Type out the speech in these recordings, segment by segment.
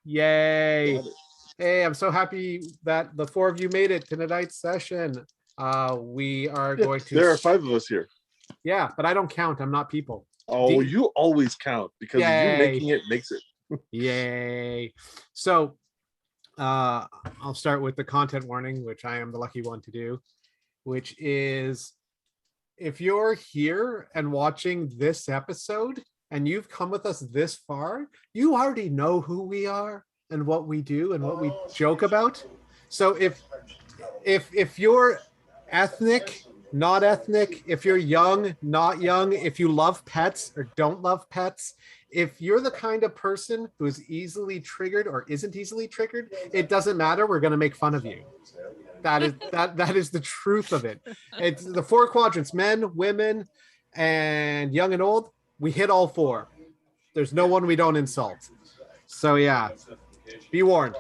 Yay. Hey, I'm so happy that the four of you made it to tonight's session. We are going to... There are 5 of us here. Yeah, but I don't count. I'm not people. Oh, you always count because you making it makes it. Yay. So I'll start with the content warning, which I am the lucky one to do, which is if you're here and watching this episode and you've come with us this far, you already know who we are and what we do and what we joke about. So if you're ethnic, not ethnic, if you're young, not young, if you love pets or don't love pets, if you're the kind of person who is easily triggered or isn't easily triggered, it doesn't matter. We're going to make fun of you. That is the truth of it. It's the 4 quadrants: men, women, and young and old. We hit all 4. There's no one we don't insult. So yeah, be warned.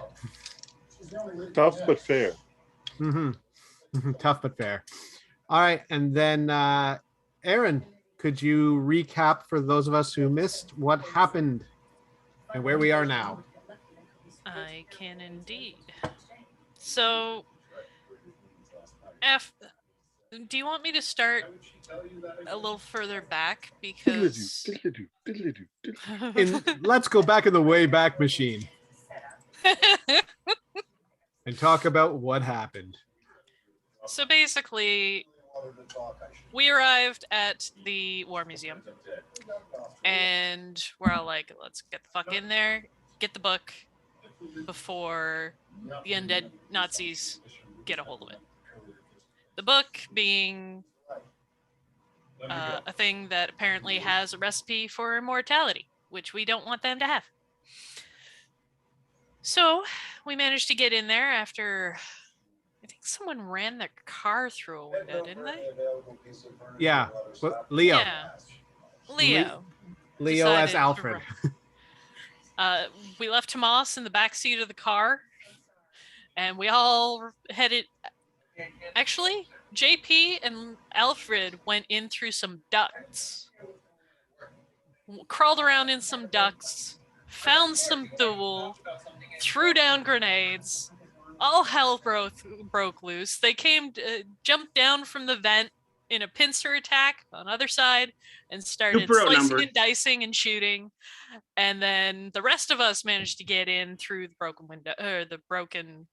Tough but fair. Tough but fair. All right, and then Aaron, could you recap for those of us who missed what happened and where we are now? I can indeed. So, do you want me to start a little further back? Because let's go back in the way back machine and talk about what happened. So basically, we arrived at the War Museum, and we're all like, let's get the fuck in there, get the book before the undead Nazis get a hold of it. The book being a thing that apparently has a recipe for immortality, which we don't want them to have. So we managed to get in there after... I think someone ran their car through a window, didn't they? Yeah, but Leo. Yeah. Leo as Alfred. We left Tomas in the back seat of the car, and we all headed... Actually, JP and Alfred went in through some ducts. Crawled around in some ducts, found some Thule, threw down grenades... All hell broke loose. They jumped down from the vent in a pincer attack on the other side and started slicing and dicing and shooting. And then the rest of us managed to get in through the broken window, or the broken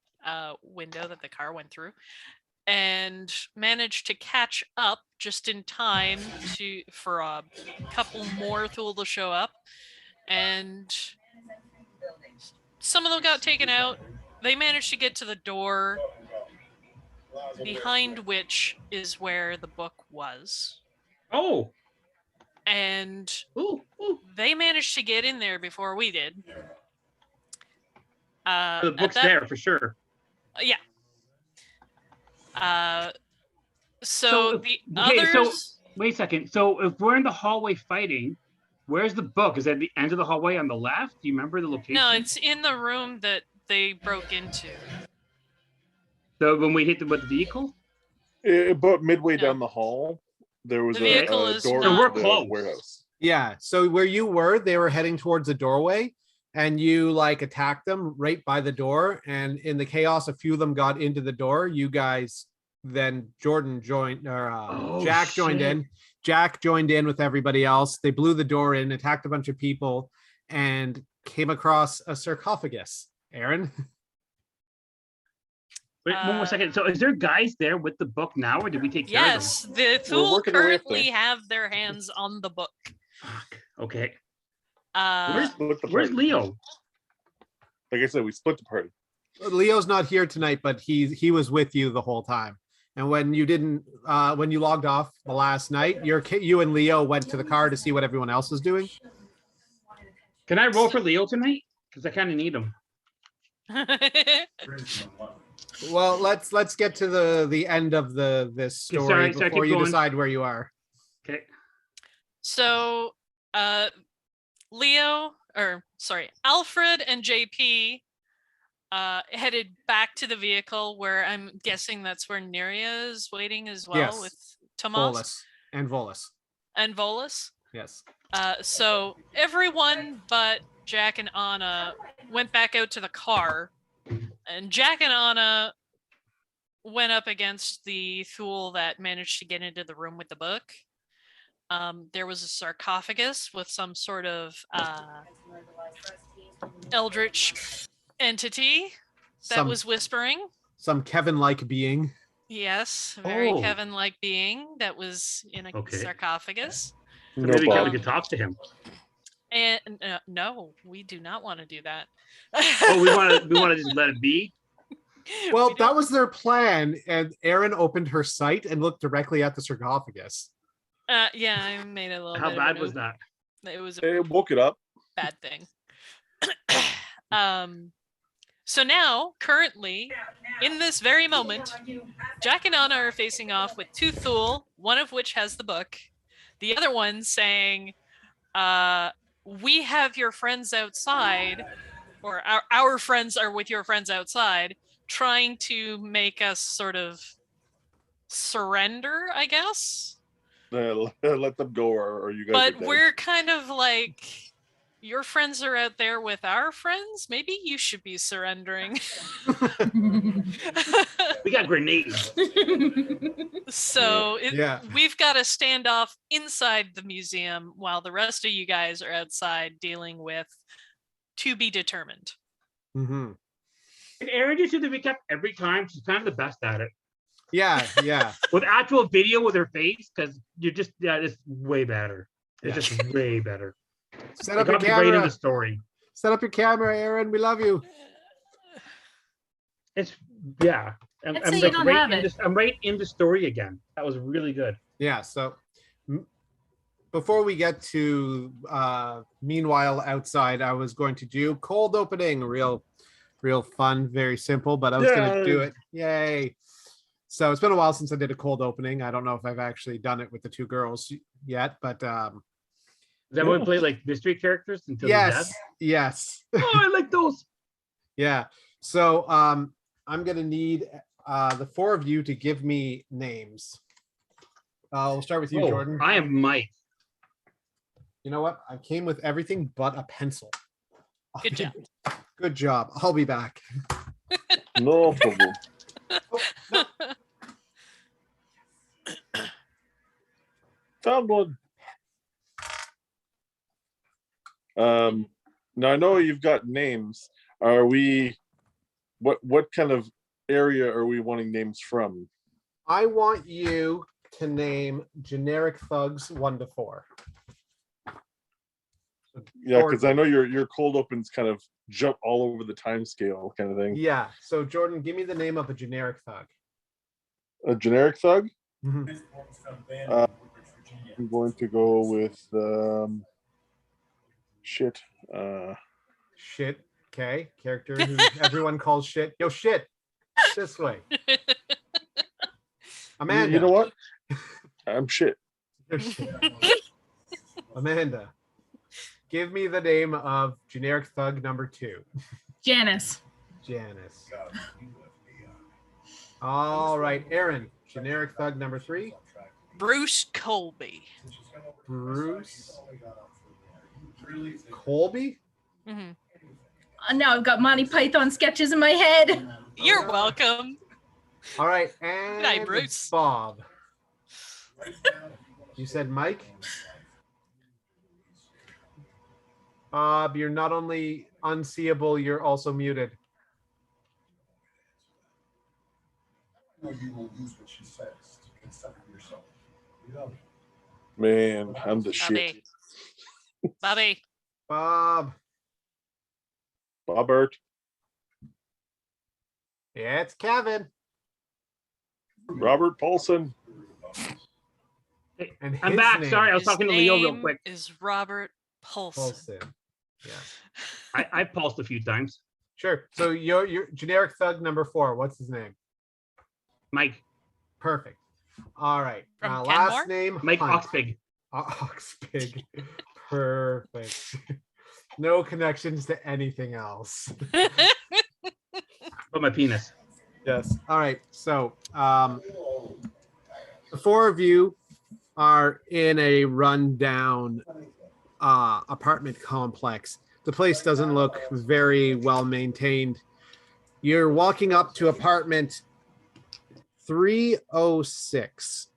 window that the car went through, and managed to catch up just in time for a couple more Thule to show up. And some of them got taken out. They managed to get to the door, behind which is where the book was. Oh. And they managed to get in there before we did. The book's there for sure. Yeah. So wait a second. So if we're in the hallway fighting, where's the book? Is that at the end of the hallway on the left? Do you remember the location? No, it's in the room that they broke into. So when we hit the vehicle? But midway down the hall, there was a door to the warehouse. Yeah, so where you were, they were heading towards the doorway, and you attacked them right by the door, and in the chaos, a few of them got into the door. You guys, then Jordan joined, or Jack joined in. Jack joined in with everybody else. They blew the door in, attacked a bunch of people, and came across a sarcophagus. Aaron? Wait, one more second. So is there guys there with the book now, or did we take care of them? Yes, the Thule currently have their hands on the book. Fuck. Okay. Where's Leo? Like I said, we split the party. Leo's not here tonight, but he was with you the whole time. And when you when you logged off the last night, you and Leo went to the car to see what everyone else was doing. Can I roll for Leo tonight? Because I kind of need him. Well, let's get to the end of this story before you decide where you are. Okay. So, Alfred and JP headed back to the vehicle, where I'm guessing that's where Neria is waiting as well, with Tomas and Volus. And Volus. Yes. So everyone but Jack and Anna went back out to the car, and Jack and Anna went up against the Thule that managed to get into the room with the book. There was a sarcophagus with some sort of eldritch entity that was whispering. Some Kevin-like being. Yes, a very Kevin-like being that was in a sarcophagus. So maybe we could talk to him. And no, we do not want to do that. We want to just let it be. Well, that was their plan, and Erin opened her sight and looked directly at the sarcophagus. Yeah, I made a little. How bad was that? It was. It woke it up. Bad thing. So now, currently, in this very moment, Jack and Anna are facing off with two Thule, one of which has the book, the other one saying, "We have your friends outside, or our friends are with your friends outside, trying to make us sort of surrender, I guess." Let them go, or you guys. But we're kind of like, your friends are out there with our friends. Maybe you should be surrendering. We got grenades. So we've got a standoff inside the museum while the rest of you guys are outside dealing with to be determined. Mm-hmm. And Erin just did the recap every time. She's kind of the best at it. Yeah. With actual video with her face, because it's way better. It's just way better. Set up your camera. Right in the story. Set up your camera, Erin. We love you. I'm right in the story again. That was really good. Yeah. So before we get to meanwhile outside, I was going to do cold opening. Real fun, very simple, but I was going to do it. Yay. So it's been a while since I did a cold opening. I don't know if I've actually done it with the two girls yet, but is that when we play like mystery characters until yes. Oh, I like those. Yeah. So I'm gonna need the four of you to give me names. We'll start with you, Jordan. I am Mike. You know what? I came with everything but a pencil. Good job. Good job. I'll be back. No problem. No. Found one. Now I know you've got names. Are we? What kind of area are we wanting names from? I want you to name generic thugs 1 to 4. Yeah, because I know your cold opens kind of jump all over the time scale kind of thing. Yeah. So Jordan, give me the name of a generic thug. A generic thug? Mm-hmm. I'm going to go with shit. Shit. Okay. Character who everyone calls shit. Yo, shit. This way. Amanda. You know what? I'm shit. You're shit. Amanda. Give me the name of generic thug number 2. Janice. All right, Erin. Generic thug number 3. Bruce Colby. Bruce Colby? Mm-hmm. Now I've got Monty Python sketches in my head. You're welcome. All right, and Good night, Bruce. Bob. You said Mike? Bob, you're not only unseeable, you're also muted. You will use what she says to consider yourself. Man, I'm the shit. Bobby. Bob. Bobbert. Yeah, it's Robert Paulson. And I'm back. name. Sorry, I was talking to Leo real quick. Is Robert Paulson. Yeah. I pulsed a few times. Sure. So your generic thug number 4, what's his name? Mike. Perfect. All right. From Last Kenmore? name Mike Hunt. Oxpig. Oxpig. Perfect. No connections to anything else. But my penis. Yes. All right. So the 4 of you are in a rundown apartment complex. the place doesn't look very well maintained. You're walking up to apartment 306.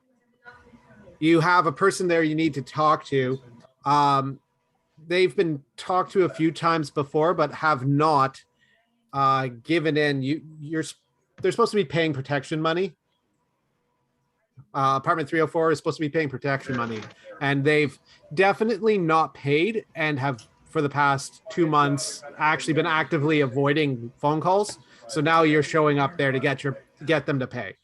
You have a person there you need to talk to. They've been talked to a few times before, but have not given in. They're supposed to be paying protection money. Apartment 304 is supposed to be paying protection money, and they've definitely not paid and have for the past 2 months actually been actively avoiding phone calls. So now you're showing up there to get them to pay.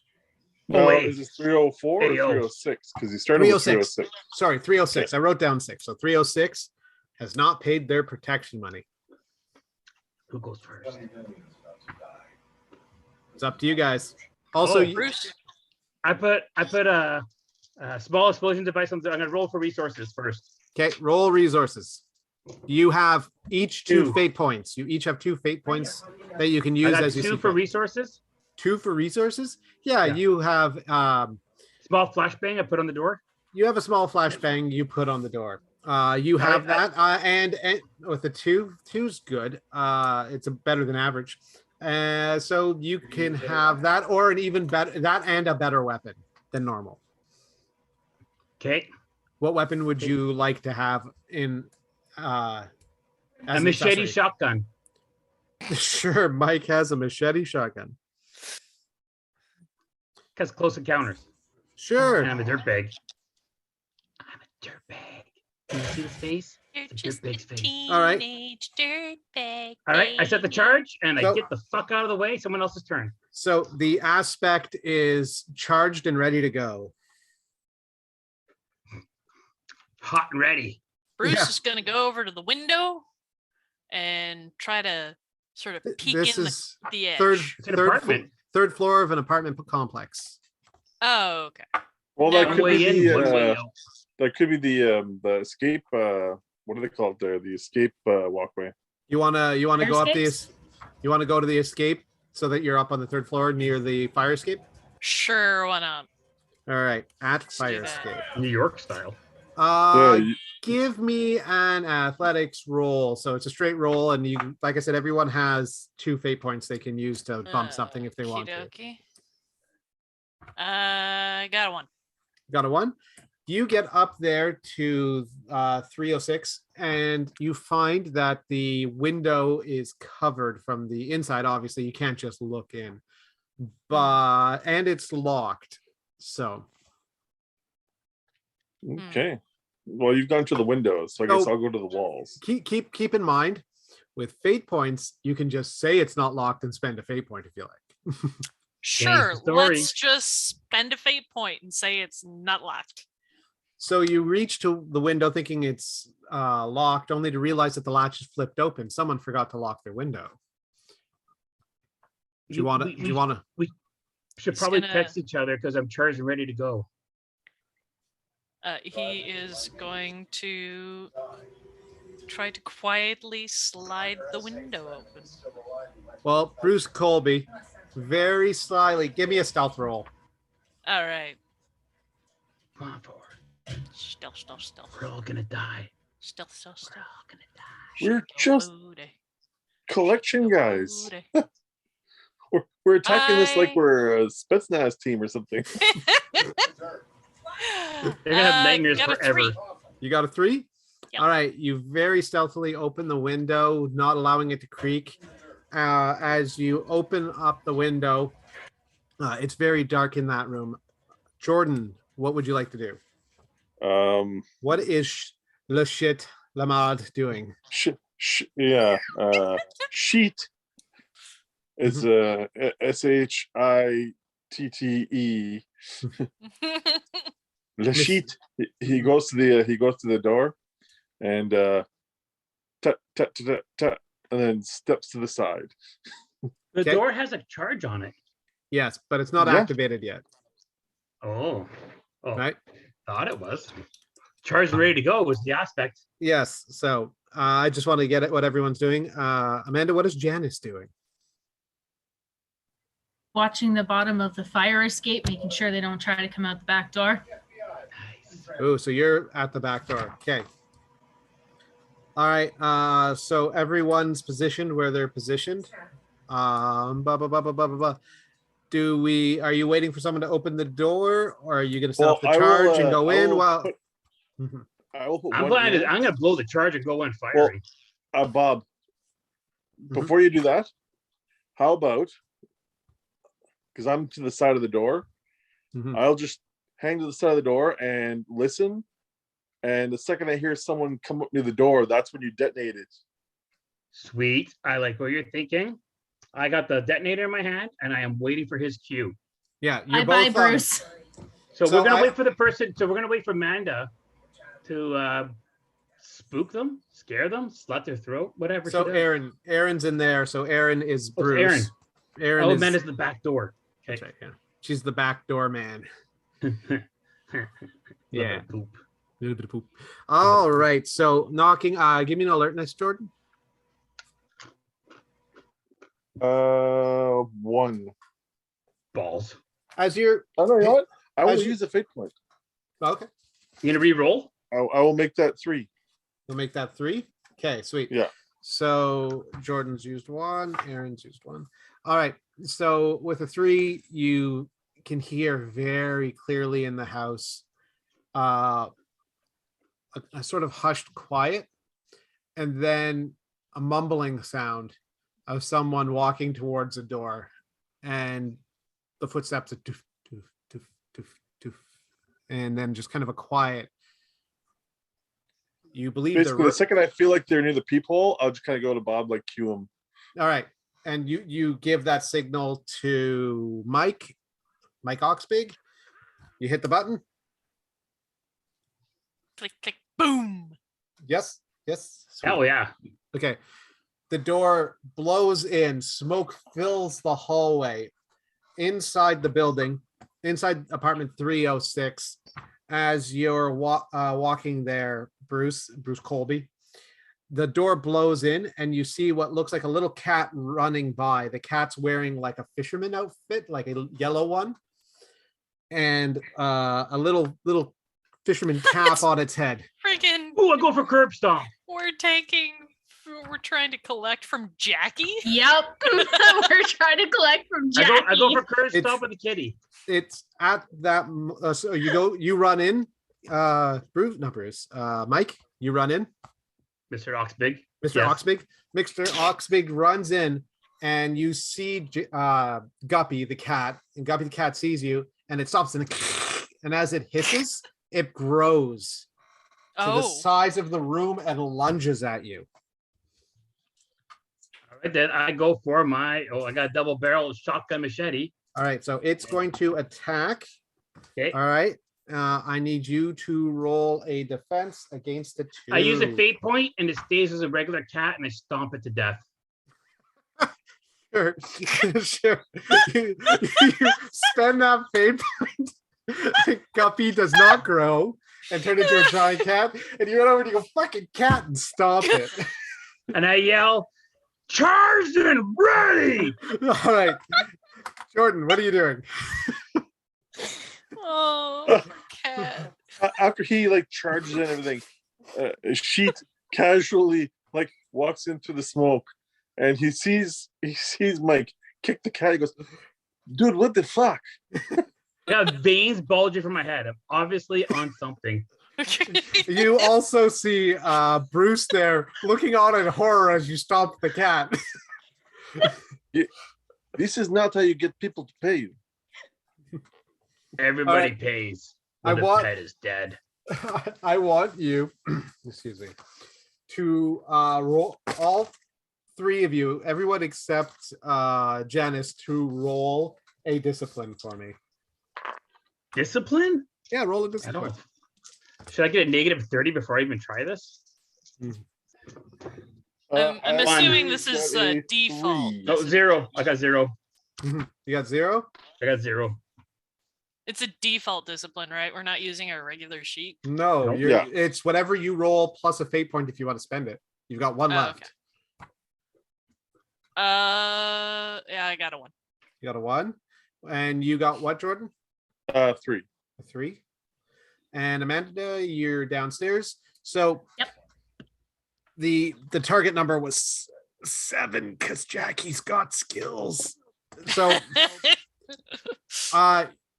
No, wait. is this 304 or Hey, yo. 306? Because he started with 306. 306. Sorry, 306. I wrote down 6. So 306 has not paid their protection money. Who goes first? It's up to you guys. Also, Oh, Bruce. I put a small explosion device on. I'm gonna roll for resources first. okay, roll resources. You have each two Two. fate points. You each have 2 fate points that you can I use got as you 2 see for fit. resources. 2 for resources. Yeah, Yeah. you have Small flashbang I put on the door. a small flashbang you put on the door. You I- have that, and with the two's good. It's better than average. So you can have that, or an even better that, and a better weapon than normal. Okay. What weapon would you like to have in? As A an machete accessory? shotgun. Sure, Mike has a machete shotgun. Because close encounters. Sure. And I'm a dirtbag. I'm a dirtbag. Can you see the face? You're It's a just a dirtbag's face. All right. teenage dirtbag. All right. I set the baby. charge and I So- get the fuck out of the way. Someone else's turn. So the aspect is charged and ready to go. Hot and ready. Bruce Yeah. is gonna go over to the window and try to sort of peek This in is the edge. It's an apartment. third floor of an apartment complex. Oh, okay. Well, No, that One could way be in, one way the out. that could be the escape. What do they call it there? The escape walkway. You wanna Fire go up escapes? you wanna go to the escape so that you're up on the 3rd floor near the fire escape? Sure, why not? All right, at do fire that. escape. New York style. Yeah, Give me an athletics roll. So it's a straight roll, and you, like I said, everyone has 2 fate points they can use to bump something if they want to. Okey-dokey. Got a 1. Got a 1. You get up there to 306, and you find that the window is covered from the inside. Obviously, you can't just look in, and it's locked. So okay. Well, you've gone to the windows, so I guess So- I'll go to the walls. keep in mind, with fate points, you can just say it's not locked and spend a fate point if you like. Sure, story. let's just spend a fate point and say it's not locked. So you reach to the window thinking it's locked, only to realize that the latch is flipped open. Someone forgot to lock their window. Do you want to? Do you want to? Should He's probably gonna- text each other because I'm charged and ready to go. He is going to try to quietly slide the window open. Well, Bruce Colby, very slyly. Give me a stealth roll. All right. Come on, forward. Stealth. We're all gonna die. Stealth. We're all gonna die. We're Shake your just booty, collection shake your guys. booty. We're attacking this like I- we're a Spetsnaz team or something. They're gonna have nightmares got a forever. 3. You got a 3? Yep. All right. You very stealthily open the window, not allowing it to creak. As you open up the window, it's very dark in that room. Jordan, what would you like to do? What is Le Shit Lamad doing? Yeah. Sheet is SHITTE. Le sheet. He goes to the door, and tut, tut, tut, tut, and then steps to the side. The Okay. door has a charge on it. Yes, but it's not Yeah. activated yet. Oh. Right? Thought it was. Charged and ready to go was the aspect. Yes. So I just want to get at what everyone's doing. Amanda, what is Janice doing? Watching the bottom of the fire escape, making sure they don't try to come out the back door. Nice. Oh, so you're at the back door. Okay. All right. So everyone's positioned where they're positioned. Blah, blah, blah, blah, blah, blah, blah. Are you waiting for someone to open the door, or are you going to set Well, up the I will, charge and I go in will while? put- Mhm. I will put I'm one planning. rule. I'm gonna blow the charge and go in firing. Bob, Mhm. before you do that, how about, because I'm to the side of the door, Mhm. I'll just hang to the side of the door and listen. And the second I hear someone come up near the door, that's when you detonate it. Sweet. I like what you're thinking. I got the detonator in my hand, and I am waiting for his cue. Yeah, you're Bye, both. Bruce. So, So we're gonna I- wait for the person. So we're gonna wait for Manda to spook them, scare them, slit their throat, whatever. So she does. Aaron's in there. So Aaron is Oh, it's Bruce. Aaron Oh, is. Manda's the back door. That's Okay. right, yeah. She's the back door man. Yeah. Poop. A little bit of poop. All right. So knocking. Give me an alertness, Jordan. 1. Balls. As you're Oh no, you know what? I will As you- use a fate point. okay, You gonna re-roll? I will make that 3. we'll make that 3. Okay, sweet. Yeah. So Jordan's used 1. Aaron's used 1. All right. So with a 3, you can hear very clearly in the house a sort of hushed quiet, and then a mumbling sound of someone walking towards a door, and the footsteps of doof, doof, doof, doof, doof, and then just kind of a quiet. You believe Basically, the second I feel like they're near the peephole, I'll just kind of go to Bob, like cue him. all right, and you give that signal to Mike Oxbig. You hit the button. Click, click, boom. Yes. Sweet. Hell yeah. Okay. The door blows in, smoke fills the hallway inside the building, inside apartment 306. As you're walking there, Bruce Colby, the door blows in and you see what looks like a little cat running by. The cat's wearing like a fisherman outfit, like a yellow one, and a little fisherman cap on its head. Freaking, Ooh, I go for curb stomp. we're trying to collect from Jackie. Yep. We're trying to collect from Jackie. I go for curb It's- stomp with the kitty. It's at that so you run in, Mike, you run in. Mr. Oxbig. Mr. Yes. Oxbig. Mr. Oxbig runs in, and you see Guppy the cat, and Guppy the cat sees you, and it stops, and as it hisses, it grows to the Oh, size of the room and lunges at you. All right, then I go for I got a double barrel shotgun machete. All right, so it's going to attack. Okay. All right. I need you to roll a defense against a 2. I use a fate point and it stays as a regular cat and I stomp it to death. Sure. Sure. You spend that fate point. Guppy does not grow and turn into a giant cat, and you run over and you go fucking cat and stomp it. And I yell, charged and ready. All right. Jordan, what are you doing? oh, cat. After he like charges and everything, Sheet casually like walks into the smoke, and he sees Mike kick the cat. He goes, "Dude, what the fuck?" I got veins bulging from my head. I'm obviously on something. You also see Bruce there looking on in horror as you stomp the cat. This is not how you get people to pay you. Everybody right. pays. I When the want- pet is dead. I want you, excuse me, to roll, all 3 of you, everyone except Janice, to roll a discipline for me. Discipline? Yeah, roll a I discipline. don't. Should I get a negative 30 before I even try this? I'm assuming this is got a default. 3. No, 0. I got 0. You got 0? I got 0. It's a default discipline, right? We're not using our regular sheet. No, Nope. you're, Yeah. it's whatever you roll plus a fate point if you want to spend it. You've got 1 Oh, left. okay. Yeah, I got a 1. You got a 1. And you got what, Jordan? 3. A 3. And Amanda, you're downstairs. So Yep. the target number was 7 because Jackie's got skills. So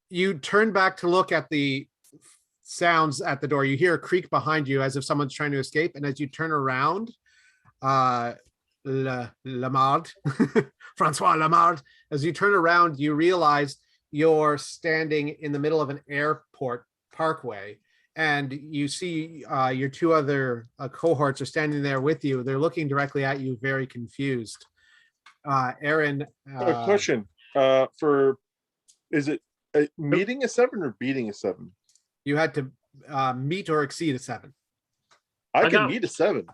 you turn back to look at the sounds at the door. You hear a creak behind you as if someone's trying to escape, and as you turn around, Lamard, Francois Lamard, as you turn around, you realize you're standing in the middle of an airport parkway, and you see your two other cohorts are standing there with you. They're looking directly at you, very confused. Aaron, A question is it meeting a 7 or beating a 7? you had to meet or exceed a 7. I I can got- meet a 7.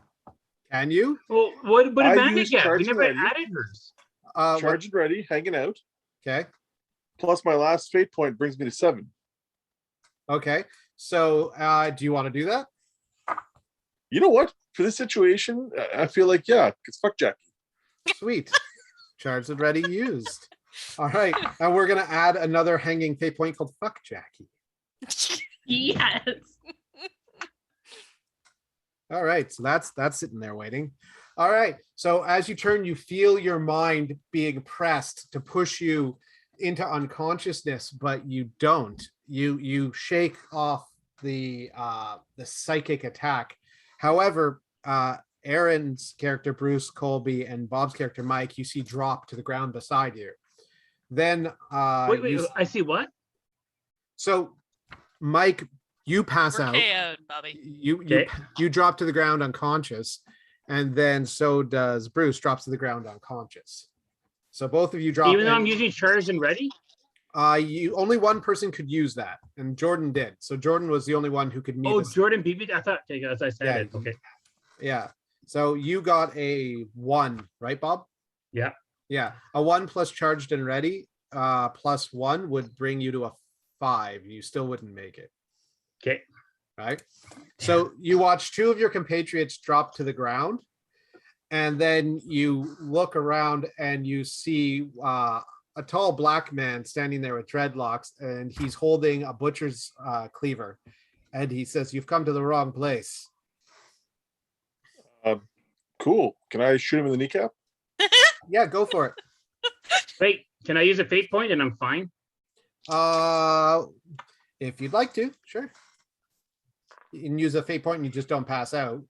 Can you? Well, what did I Amanda used get? We charging never ready. added hers. Charged ready, hanging out. Okay. Plus my last fate point brings me to 7. Okay. So do you want to do that? You know what? For this situation, I feel like, yeah, because fuck Jackie. Sweet. Charged and ready used. All right. And we're going to add another hanging fate point called Fuck Jackie. Yes. All right. So that's sitting there waiting. All right. So as you turn, you feel your mind being pressed to push you into unconsciousness, but you don't. You shake off the psychic attack. However, Aaron's character, Bruce Colby, and Bob's character, Mike, you see drop to the ground beside you. Then Wait, I see what? so Mike, you pass We're out. KO'd, Bobby. You drop to the ground unconscious, and then so does Bruce, drops to the ground unconscious. So both of you drop. Even though I'm using charged and ready? You only one person could use that, and Jordan did. So Jordan was the only one who could meet. Oh, this. Jordan beat me. I thought, okay, as I said Yeah. it. Okay. Yeah. So you got a 1, right, Bob? Yeah. Yeah. A 1 plus charged and ready, plus 1 would bring you to a 5. You still wouldn't make it. Okay. Right. So you watch 2 of your compatriots drop to the ground, and then you look around and you see a tall black man standing there with dreadlocks, and he's holding a butcher's cleaver, and he says, "You've come to the wrong place." Cool. Can I shoot him in the kneecap? Yeah, go for it. Wait, can I use a fate point and I'm fine? If you'd like to, sure. You can use a fate point and you just don't pass out.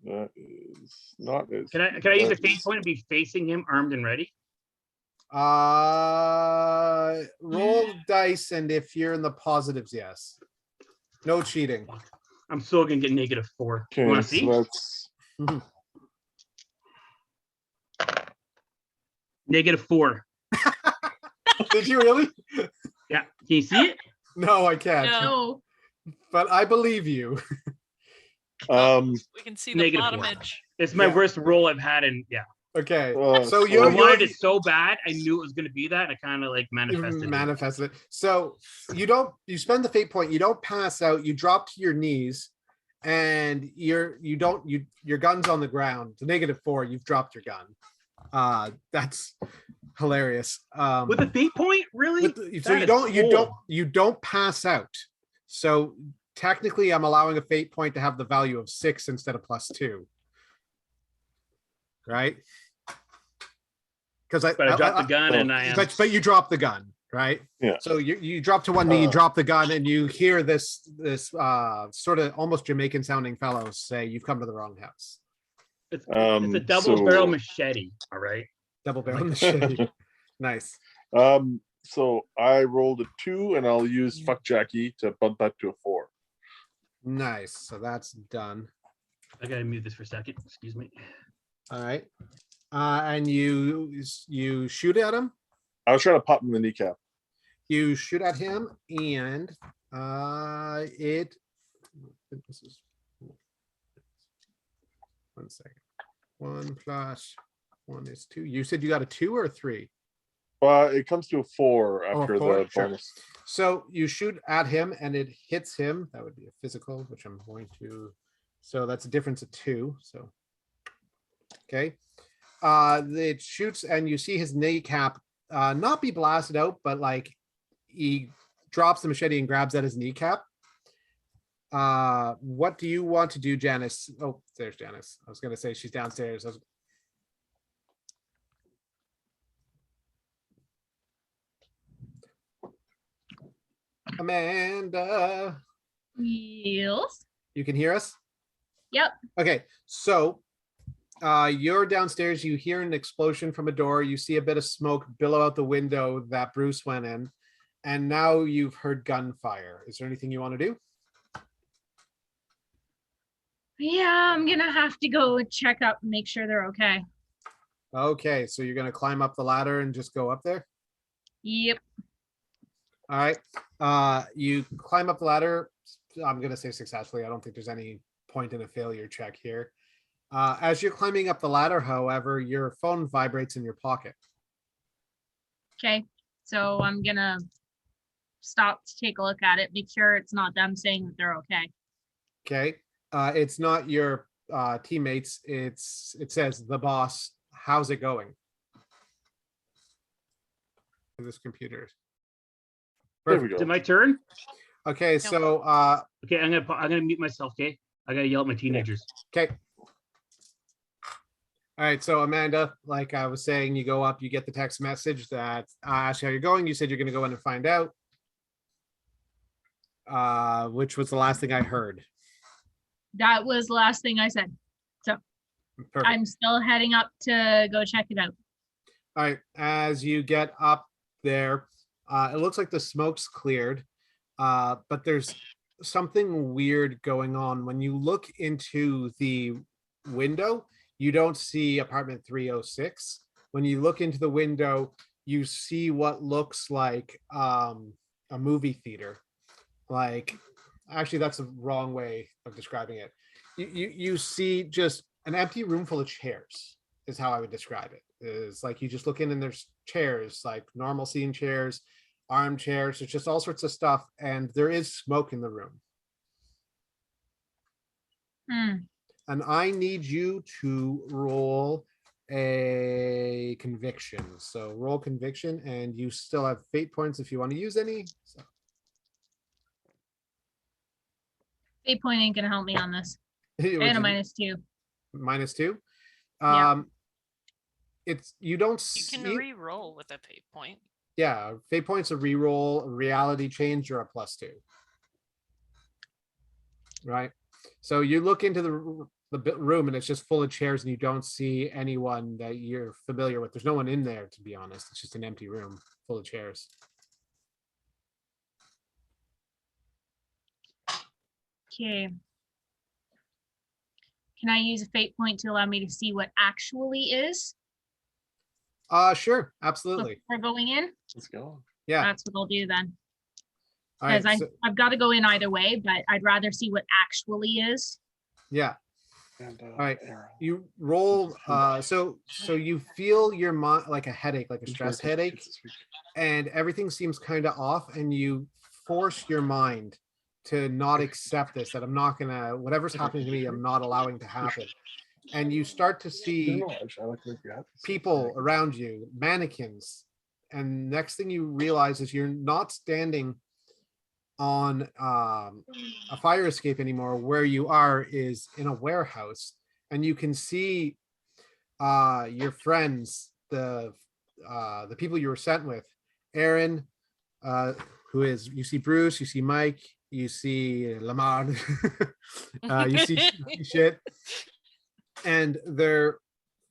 That is not as. Can I use a that fate is- point and be facing him armed and ready? Roll dice, and if you're in the positives, yes. No cheating. I'm still gonna get -4. Okay, You wanna so see? that's -4. Did you really? Yeah. Can you see it? No, I can't. No. No. But I believe you. We can see the Negative bottom 4. edge. It's my Yeah. worst roll I've had in Okay. Oh, So I you're wanted it so bad. I knew it was gonna be that. And I kind of like manifested. manifested it. So you spend the fate point, you don't pass out, you drop to your knees, and your gun's on the ground. It's a -4, you've dropped your gun. That's hilarious. With a fate point, really? So That is you don't pass out. So technically I'm allowing a fate point to have the value of 6 instead of +2. Right? Because But I dropped the gun and I am. but you drop the gun, right? Yeah. So you drop to one knee, you drop the gun, and you hear this sort of almost Jamaican sounding fellow say, "You've come to the wrong house." It's a double barrel machete. All right. Double barrel machete. Nice. So I rolled a 2, and I'll use fuck Jackie to bump that to a 4. Nice. So that's done. I gotta mute this for a second. Excuse me. All right. And you shoot at him. I was trying to pop him in the kneecap. You shoot at him, and this is 1 second. 1 plus 1 is 2. You said you got a 2 or a 3? It comes to a 4 after 4, the sure. bonus. So you shoot at him and it hits him. That would be a physical, which I'm going to. So that's a difference of 2. So, okay. It shoots and you see his kneecap not be blasted out, but like he drops the machete and grabs at his kneecap. What do you want to do, Janice? Oh, there's Janice. I was gonna say she's downstairs. Amanda, Yes. you can hear us? Yep. Okay, so you're downstairs, you hear an explosion from a door, you see a bit of smoke billow out the window that Bruce went in, and now you've heard gunfire. Is there anything you want to do? Yeah, I'm gonna have to go check up and make sure they're okay. Okay, so you're gonna climb up the ladder and just go up there? Yep. All right. You climb up the ladder. I'm gonna say successfully. I don't think there's any point in a failure check here. As you're climbing up the ladder, however, your phone vibrates in your pocket. Okay. So I'm gonna stop to take a look at it, make sure it's not them saying that they're okay. Okay. It's not your teammates. It says the boss. How's it going? This computer. There we Is it go. my turn? Okay, so Okay, I'm gonna mute myself. Okay, I gotta yell at my teenagers. okay. All right, so Amanda, like I was saying, you go up, you get the text message that asks how you're going. You said you're going to go in and find out, which was the last thing I heard. That was the last thing I said. Perfect. I'm still heading up to go check it out. All right, as you get up there, it looks like the smoke's cleared, but there's something weird going on. When you look into the window, you don't see apartment 306. When you look into the window, you see what looks like a movie theater. Like, actually, that's the wrong way of describing it. You see just an empty room full of chairs is how I would describe it. Is like you just look in and there's chairs, like normal seating chairs, armchairs, it's just all sorts of stuff, and there is smoke in the room. And I need you to roll a conviction. So roll conviction, and you still have fate points if you want to use any. So. Fate point ain't gonna help me on this. Would And a you- -2. -2. Yeah. It's you don't You see. can re-roll with a fate point. Yeah, fate points a reroll, a reality change, or a +2. Right. So you look into the room and it's just full of chairs, and you don't see anyone that you're familiar with. There's no one in there, to be honest. It's just an empty room full of chairs. Okay. Can I use a fate point to allow me to see what actually is Sure, absolutely. before going in? Let's go. Yeah. That's what I'll do then. All right. Because So, I've got to go in either way, but I'd rather see what actually is. yeah. And, right. arrow. You roll. So you feel your mind like a headache, like a stress headache, and everything seems kind of off, and you force your mind to not accept this, that I'm not gonna, whatever's happening to me, I'm not allowing to happen. And you start to see No, actually, I like the way you have this. people around you, mannequins, and next thing you realize is you're not standing on a fire escape anymore. Where you are is in a warehouse, and you can see your friends, the people you were sent with, Aaron, who is, you see Bruce, you see Mike, you see Lamar, you see shit, and their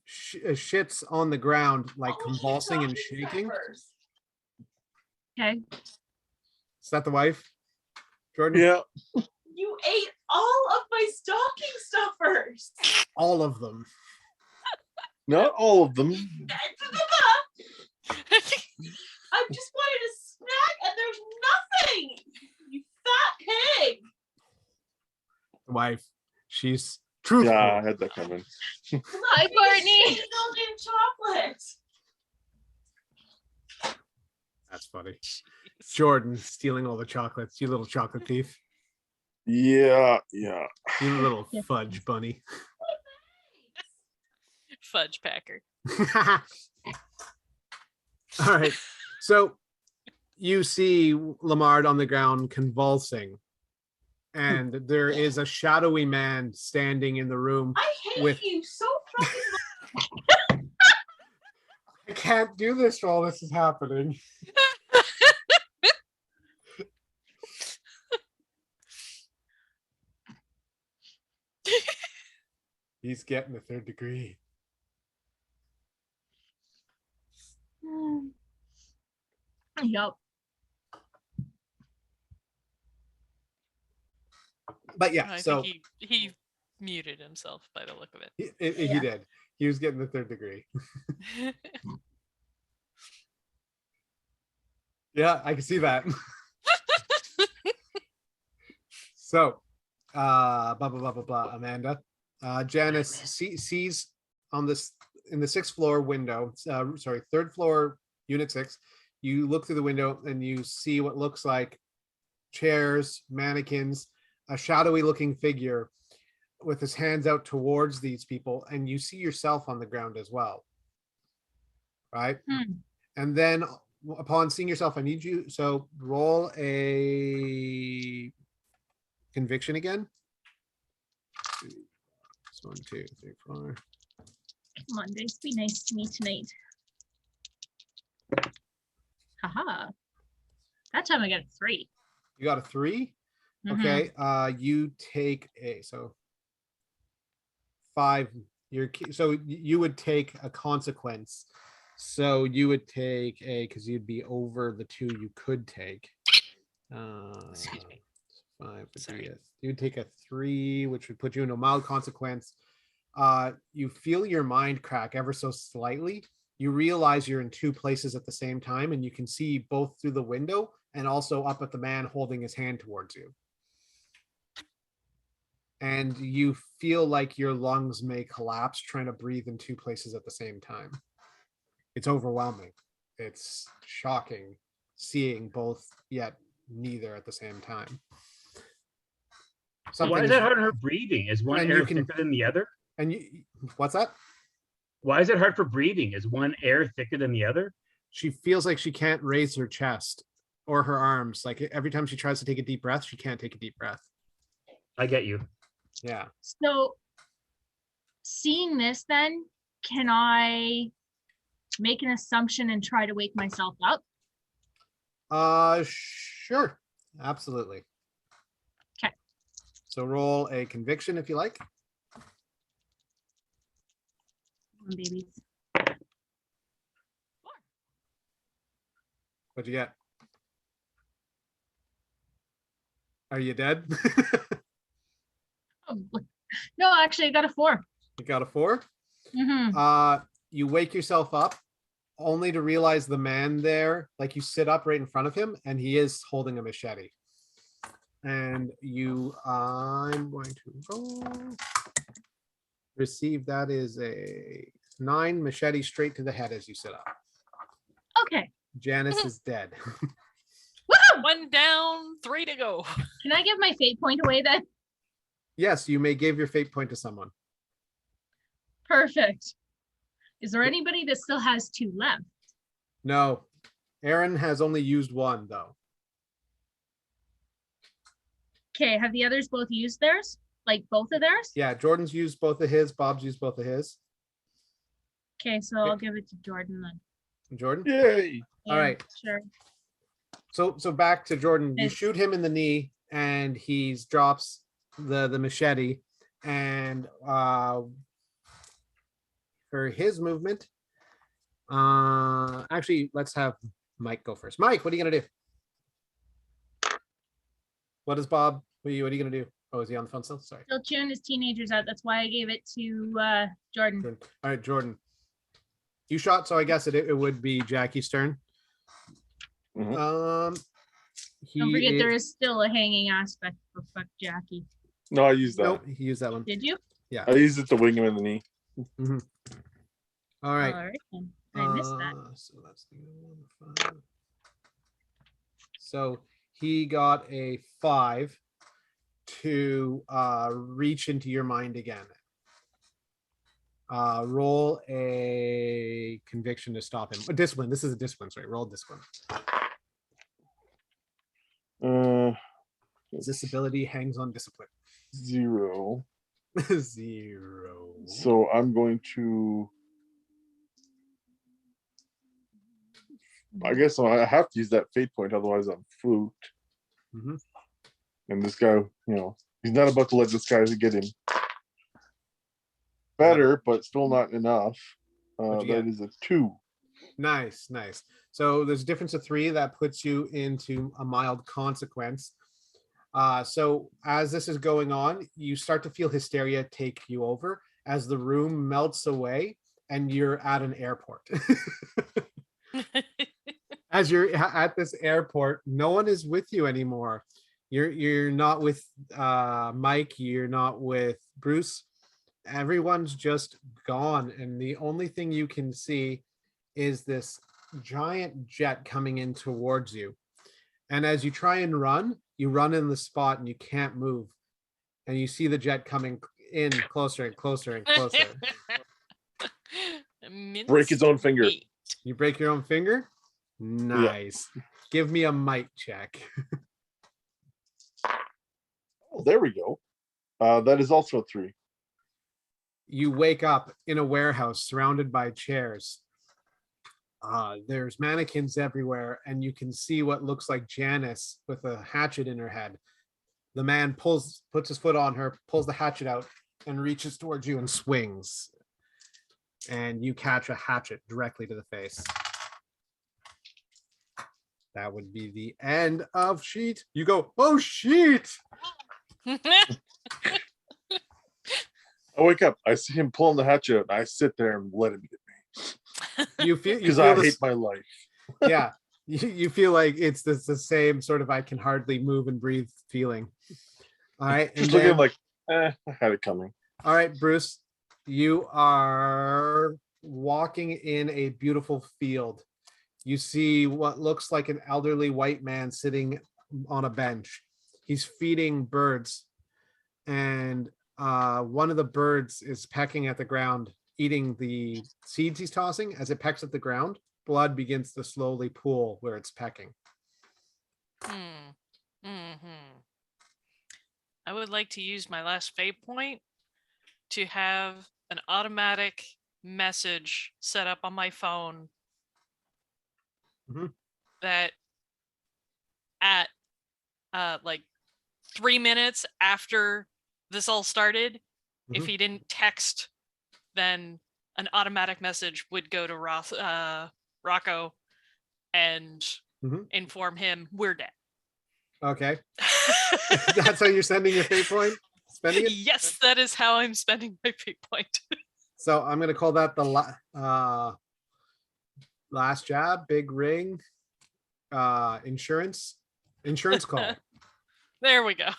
shit's on the ground, like convulsing and shaking. Okay. Is that the wife, Jordan? Yeah. You ate all of my stocking stuffers. All of them. Not all of them. I just wanted a snack and there's nothing. You fat pig. The wife. She's truthful. Yeah, I had that coming. Hi, Courtney. It's all in chocolate. That's funny. Jordan stealing all the chocolates. You little chocolate thief. Yeah, yeah. You little fudge bunny. Fudge packer. All right. So you see Lamard on the ground convulsing, and there is a shadowy man standing in the room. I hate With- you so fucking much. I can't do this while this is happening. He's getting the 3rd degree. Yup. But yeah, I so think he muted himself by the look of it. he Yeah. did. He was getting the 3rd degree. Yeah, I can see that. So, blah blah blah blah blah. Amanda, Janice sees on this in the 6th floor window. Sorry, 3rd floor, unit 6. You look through the window and you see what looks like chairs, mannequins, a shadowy looking figure with his hands out towards these people, and you see yourself on the ground as well. Right? Hmm. And then upon seeing yourself, I need you, so roll a conviction again. 1, 2, 3, 4. Come on, guys, be nice to me tonight. Haha. That time I got a 3. You got a 3. Mhm. Okay. You take a 5. So you would take a consequence. So you would take a, because you'd be over the 2 you could take. Excuse me. 5 would Sorry. be you would take a 3, which would put you in a mild consequence. You feel your mind crack ever so slightly. You realize you're in 2 places at the same time, and you can see both through the window and also up at the man holding his hand towards you. And you feel like your lungs may collapse trying to breathe in 2 places at the same time. It's overwhelming. It's shocking seeing both yet neither at the same time. So why is that hard on her breathing? Is one and air you can- thicker than the other? And you, what's that? Why is it hard for breathing? Is one air thicker than the other? She feels like she can't raise her chest or her arms. Like every time she tries to take a deep breath, she can't take a deep breath. I get you. Yeah. So, seeing this, then, can I make an assumption and try to wake myself up? Sure. Absolutely. Okay. So roll a conviction if you like. Come on, babies. What'd you get? Are you dead? Oh, no, actually, I got a 4. You got a 4? Mm-hmm. You wake yourself up only to realize the man there, like you sit up right in front of him, and he is holding a machete. And I'm going to roll. Receive, that is a 9, machete straight to the head as you sit up. Okay. Janice is dead. Woo! 1 down, 3 to go. Can I give my fate point away then? Yes, you may give your fate point to someone. Perfect. Is there anybody that still has 2 left? No, Aaron has only used 1 though. Okay, have the others both used theirs? Like both of theirs? Yeah, Jordan's used both of his, Bob's used both of his. Okay, so I'll give it to Jordan then. Jordan? Yay! All right. Sure. So back to Jordan. You Yes. shoot him in the knee and he drops the machete, and for his movement, actually let's have Mike go first. Mike, what are you gonna do? What is Bob? What are you gonna do? Oh, is he on the phone still? Sorry. Still chewing his teenagers out. That's why I gave it to Jordan. Jordan. All right, Jordan. You shot, so I guess it would be Jackie's turn. Mhm. Don't He forget there is- is still a hanging aspect for fuck Jackie. No, I used that. Nope, he used that one. Did you? I used it to wing him in the knee. All right. All right. Then. I missed that. So that's the 1, 5. So he got a 5 to reach into your mind again. Roll a conviction to stop him. A discipline. This is a discipline, sorry. Roll discipline. This ability hangs on discipline. 0. 0. So I'm going to. I guess I have to use that fate point, otherwise I'm fluked. Mhm. And this guy, he's not about to let this guy get him. Better, but still not enough. What'd you That get? is a 2. Nice. So there's a difference of 3 that puts you into a mild consequence. So as this is going on, you start to feel hysteria take you over as the room melts away and you're at an airport. As you're at this airport, no one is with you anymore. You're not with Mike, you're not with Bruce. Everyone's just gone, and the only thing you can see is this giant jet coming in towards you. And as you try and run, you run in the spot and you can't move. And you see the jet coming in closer and closer and closer. Break his own finger. Meat. You break your own finger? Nice. Give me a might check. Oh, there we go. That is also a 3. You wake up in a warehouse surrounded by chairs. There's mannequins everywhere, and you can see what looks like Janice with a hatchet in her head. The man puts his foot on her, pulls the hatchet out, and reaches towards you and swings. And you catch a hatchet directly to the face. That would be the end of sheet. You go, oh, sheet. I wake up. I see him pulling the hatchet out. I sit there and let him get me. You feel Because I hate my life. Yeah. You feel like it's the same sort of I can hardly move and breathe feeling. All right. Just looking at him like, I had it coming. All right, Bruce, you are walking in a beautiful field. You see what looks like an elderly white man sitting on a bench. He's feeding birds, and one of the birds is pecking at the ground, eating the seeds he's tossing. As it pecks at the ground, blood begins to slowly pool where it's pecking. I would like to use my last fate point to have an automatic message set up on my phone that at like 3 minutes after this all started, if he didn't text, then an automatic message would go to Rocco and inform him we're dead. Okay. That's how you're sending your fate point? Spending it? Yes, that is how I'm spending my fate point. So I'm going to call that the last jab, big ring, insurance call. There we go.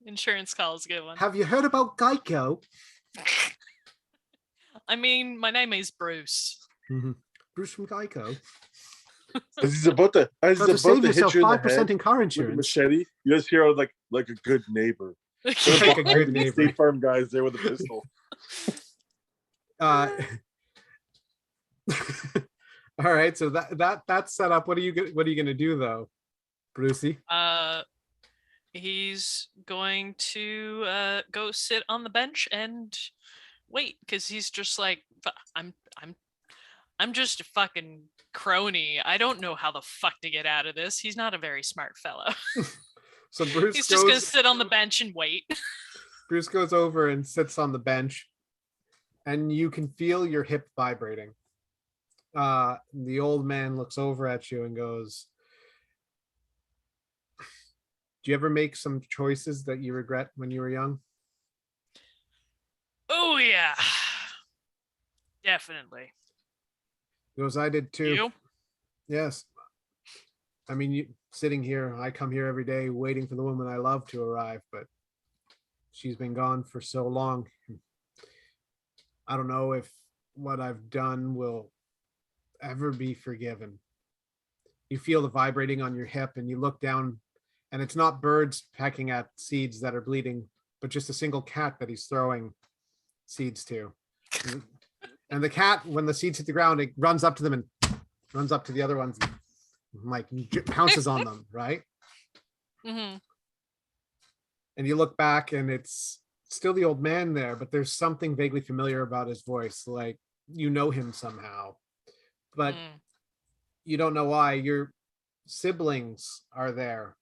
Insurance call is a good one. Have you heard about Geico? I mean, my name is Bruce. Bruce from Geico. As he's about to Save hit yourself you in the 5% head in car with a insurance. machete, you just hear like a good neighbor. Like a good neighbor. State Farm guys there with a pistol. All right, so that's set up. What are you gonna do though, Brucey? He's going to go sit on the bench and wait, because he's just like, I'm just a fucking crony. I don't know how the fuck to get out of this. He's not a very smart fellow. So Bruce He's just gonna sit on the bench and wait. Bruce goes over and sits on the bench, and you can feel your hip vibrating. The old man looks over at you and goes, do you ever make some choices that you regret when you were young? Oh yeah, definitely. He goes, I did too. You? Yes. I mean, sitting here, I come here every day waiting for the woman I love to arrive, but she's been gone for so long. I don't know if what I've done will ever be forgiven. You feel the vibrating on your hip and you look down, and it's not birds pecking at seeds that are bleeding, but just a single cat that he's throwing seeds to. And the cat, when the seeds hit the ground, it runs up to them and runs up to the other ones and like pounces on them, right? And you look back and it's still the old man there, but there's something vaguely familiar about his voice, like you know him somehow, but Mm. you don't know why. Your siblings are there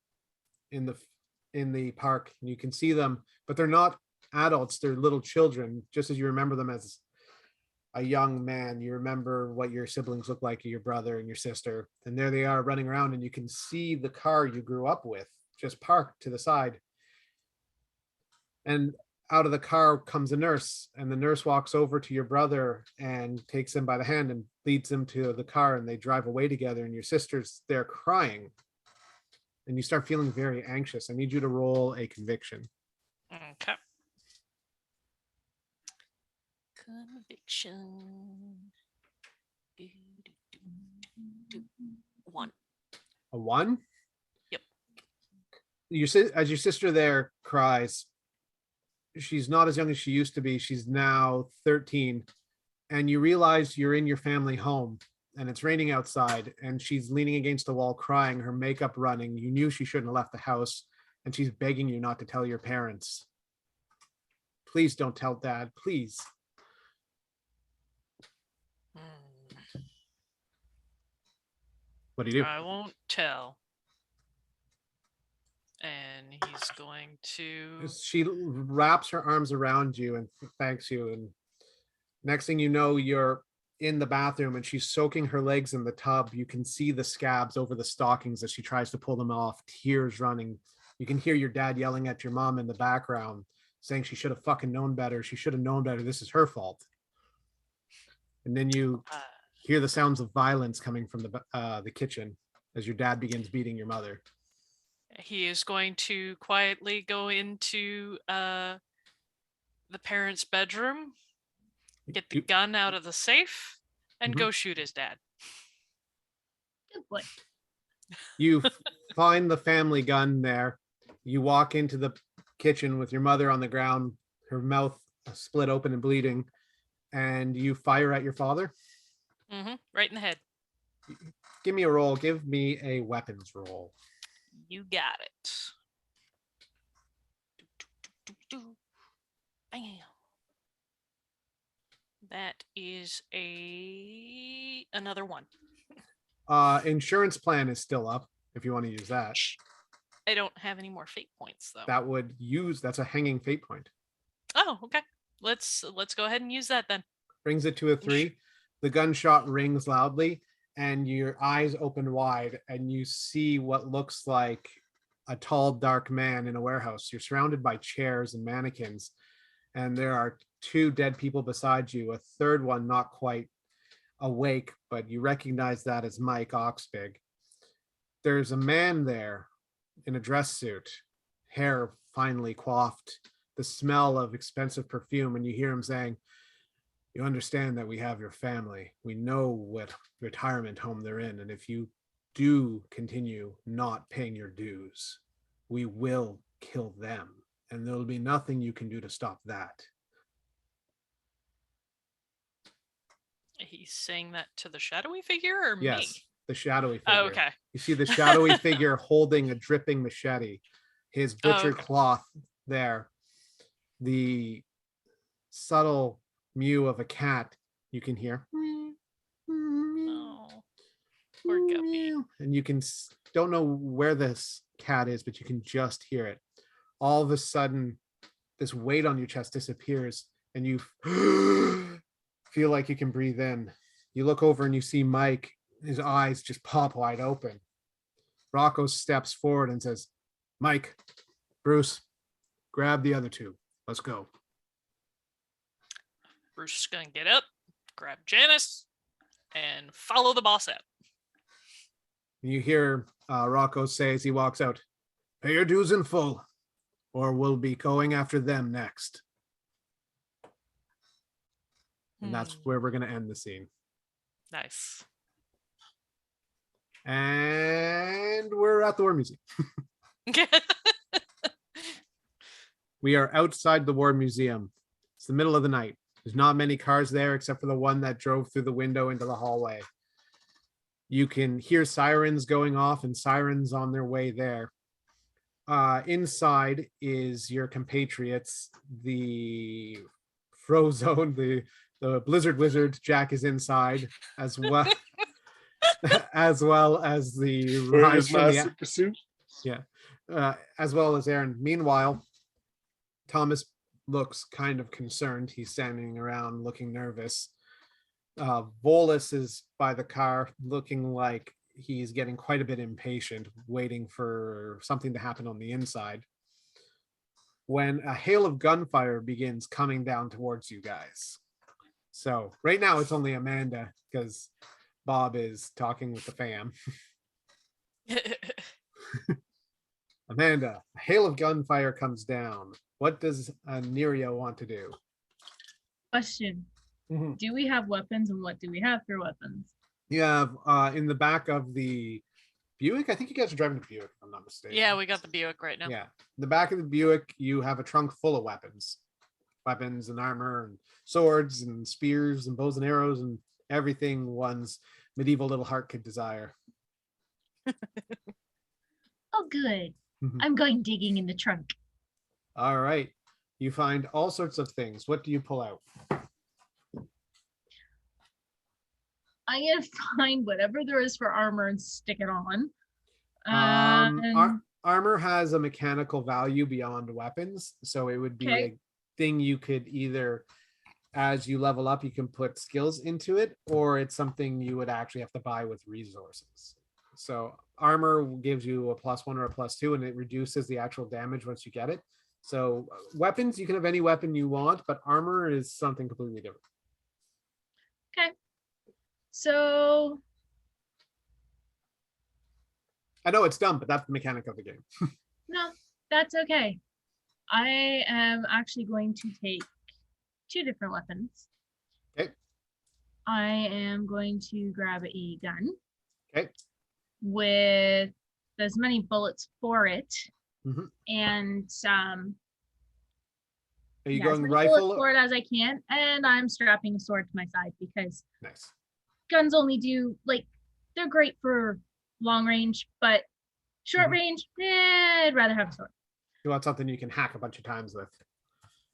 in the park, and you can see them, but they're not adults, they're little children, just as you remember them as a young man. You remember what your siblings look like, your brother and your sister, and there they are running around, and you can see the car you grew up with just parked to the side. And out of the car comes a nurse, and the nurse walks over to your brother and takes him by the hand and leads him to the car, and they drive away together, and your sister's there crying, and you start feeling very anxious. I need you to roll a conviction. Okay. Conviction. 1. A 1? Yep. As your sister there cries, she's not as young as she used to be. She's now 13, and you realize you're in your family home, and it's raining outside, and she's leaning against the wall crying, her makeup running. You knew she shouldn't have left the house, and she's begging you not to tell your parents. Please don't tell Dad, please. What do you do? I won't tell. And he's going to. She wraps her arms around you and thanks you, and next thing you know, you're in the bathroom and she's soaking her legs in the tub. You can see the scabs over the stockings as she tries to pull them off, tears running. You can hear your dad yelling at your mom in the background, saying she should have fucking known better. She should have known better. This is her fault. And then you hear the sounds of violence coming from the kitchen as your dad begins beating your mother. He is going to quietly go into the parents' bedroom, get the gun out of the safe, and go shoot his dad. Good boy. You find the family gun there. You walk into the kitchen with your mother on the ground, her mouth split open and bleeding, and you fire at your father. Right in the head. Give me a roll. Give me a weapons roll. You got it. Bam. That is another 1. Insurance plan is still up if you want to use that. I don't have any more fate points though. That's a hanging fate point. Oh, okay. Let's go ahead and use that then. Brings it to a 3. The gunshot rings loudly and your eyes open wide and you see what looks like a tall, dark man in a warehouse. You're surrounded by chairs and mannequins, and there are 2 dead people beside you, a third one not quite awake, but you recognize that as Mike Oxbig. There's a man there in a dress suit, hair finely coiffed, the smell of expensive perfume, and you hear him saying, "You understand that we have your family. We know what retirement home they're in, and if you do continue not paying your dues, we will kill them, and there'll be nothing you can do to stop that." He's saying that to the shadowy figure or Yes, me? the shadowy figure. Oh, okay. You see the shadowy figure holding a dripping machete, his butcher okay. cloth there, the subtle mew of a cat you can hear. Oh, poor guppy. And you don't know where this cat is, but you can just hear it. All of a sudden, this weight on your chest disappears, and you feel like you can breathe in. You look over and you see Mike. His eyes just pop wide open. Rocco steps forward and says, "Mike, Bruce, grab the other 2. Let's go." Bruce is gonna get up, grab Janice, and follow the boss out. You hear Rocco say as he walks out, "Pay your dues in full, or we'll be going after them next." And that's where we're going to end the scene. Nice. And we're at the War Museum. We are outside the War Museum. It's the middle of the night. There's not many cars there except for the one that drove through the window into the hallway. You can hear sirens going off and sirens on their way there. inside is your compatriots, the Frozone, the Blizzard Wizard. Jack is inside as well, as well as the Where rise is from the Master Pursuit? as well as Aaron. Meanwhile, Thomas looks kind of concerned. He's standing around looking nervous. Volus is by the car looking like he's getting quite a bit impatient, waiting for something to happen on the inside. When a hail of gunfire begins coming down towards you guys. So right now it's only Amanda because Bob is talking with the fam. Amanda, a hail of gunfire comes down. What does Nerio want to do? Question. Mhm. Do we have weapons, and what do we have for weapons? You have in the back of the Buick. I think you guys are driving the Buick, if I'm not mistaken. Yeah, we got the Buick right now. Yeah. In the back of the Buick, you have a trunk full of weapons. Weapons and armor and swords and spears and bows and arrows and everything one's medieval little heart could desire. Oh, good. Mhm. I'm going digging in the trunk. All right. You find all sorts of things. What do you pull out? I'm gonna find whatever there is for armor and stick it on. Armor has a mechanical value beyond weapons, so it would be Okay. a thing you could either, as you level up, you can put skills into it, or it's something you would actually have to buy with resources. So armor gives you a +1 or a +2, and it reduces the actual damage once you get it. So weapons, you can have any weapon you want, but armor is something completely different. So I know it's dumb, but that's the mechanic of the game. no, that's okay. I am actually going to take 2 different weapons. Okay. I am going to grab a gun. Okay. With as many bullets for it, Mhm. and Are you as going many rifle? bullets for it as I can, and I'm strapping a sword to my side because Nice. guns only do they're great for long range, but short Mhm. range, I'd rather have a sword. You want something you can hack a bunch of times with.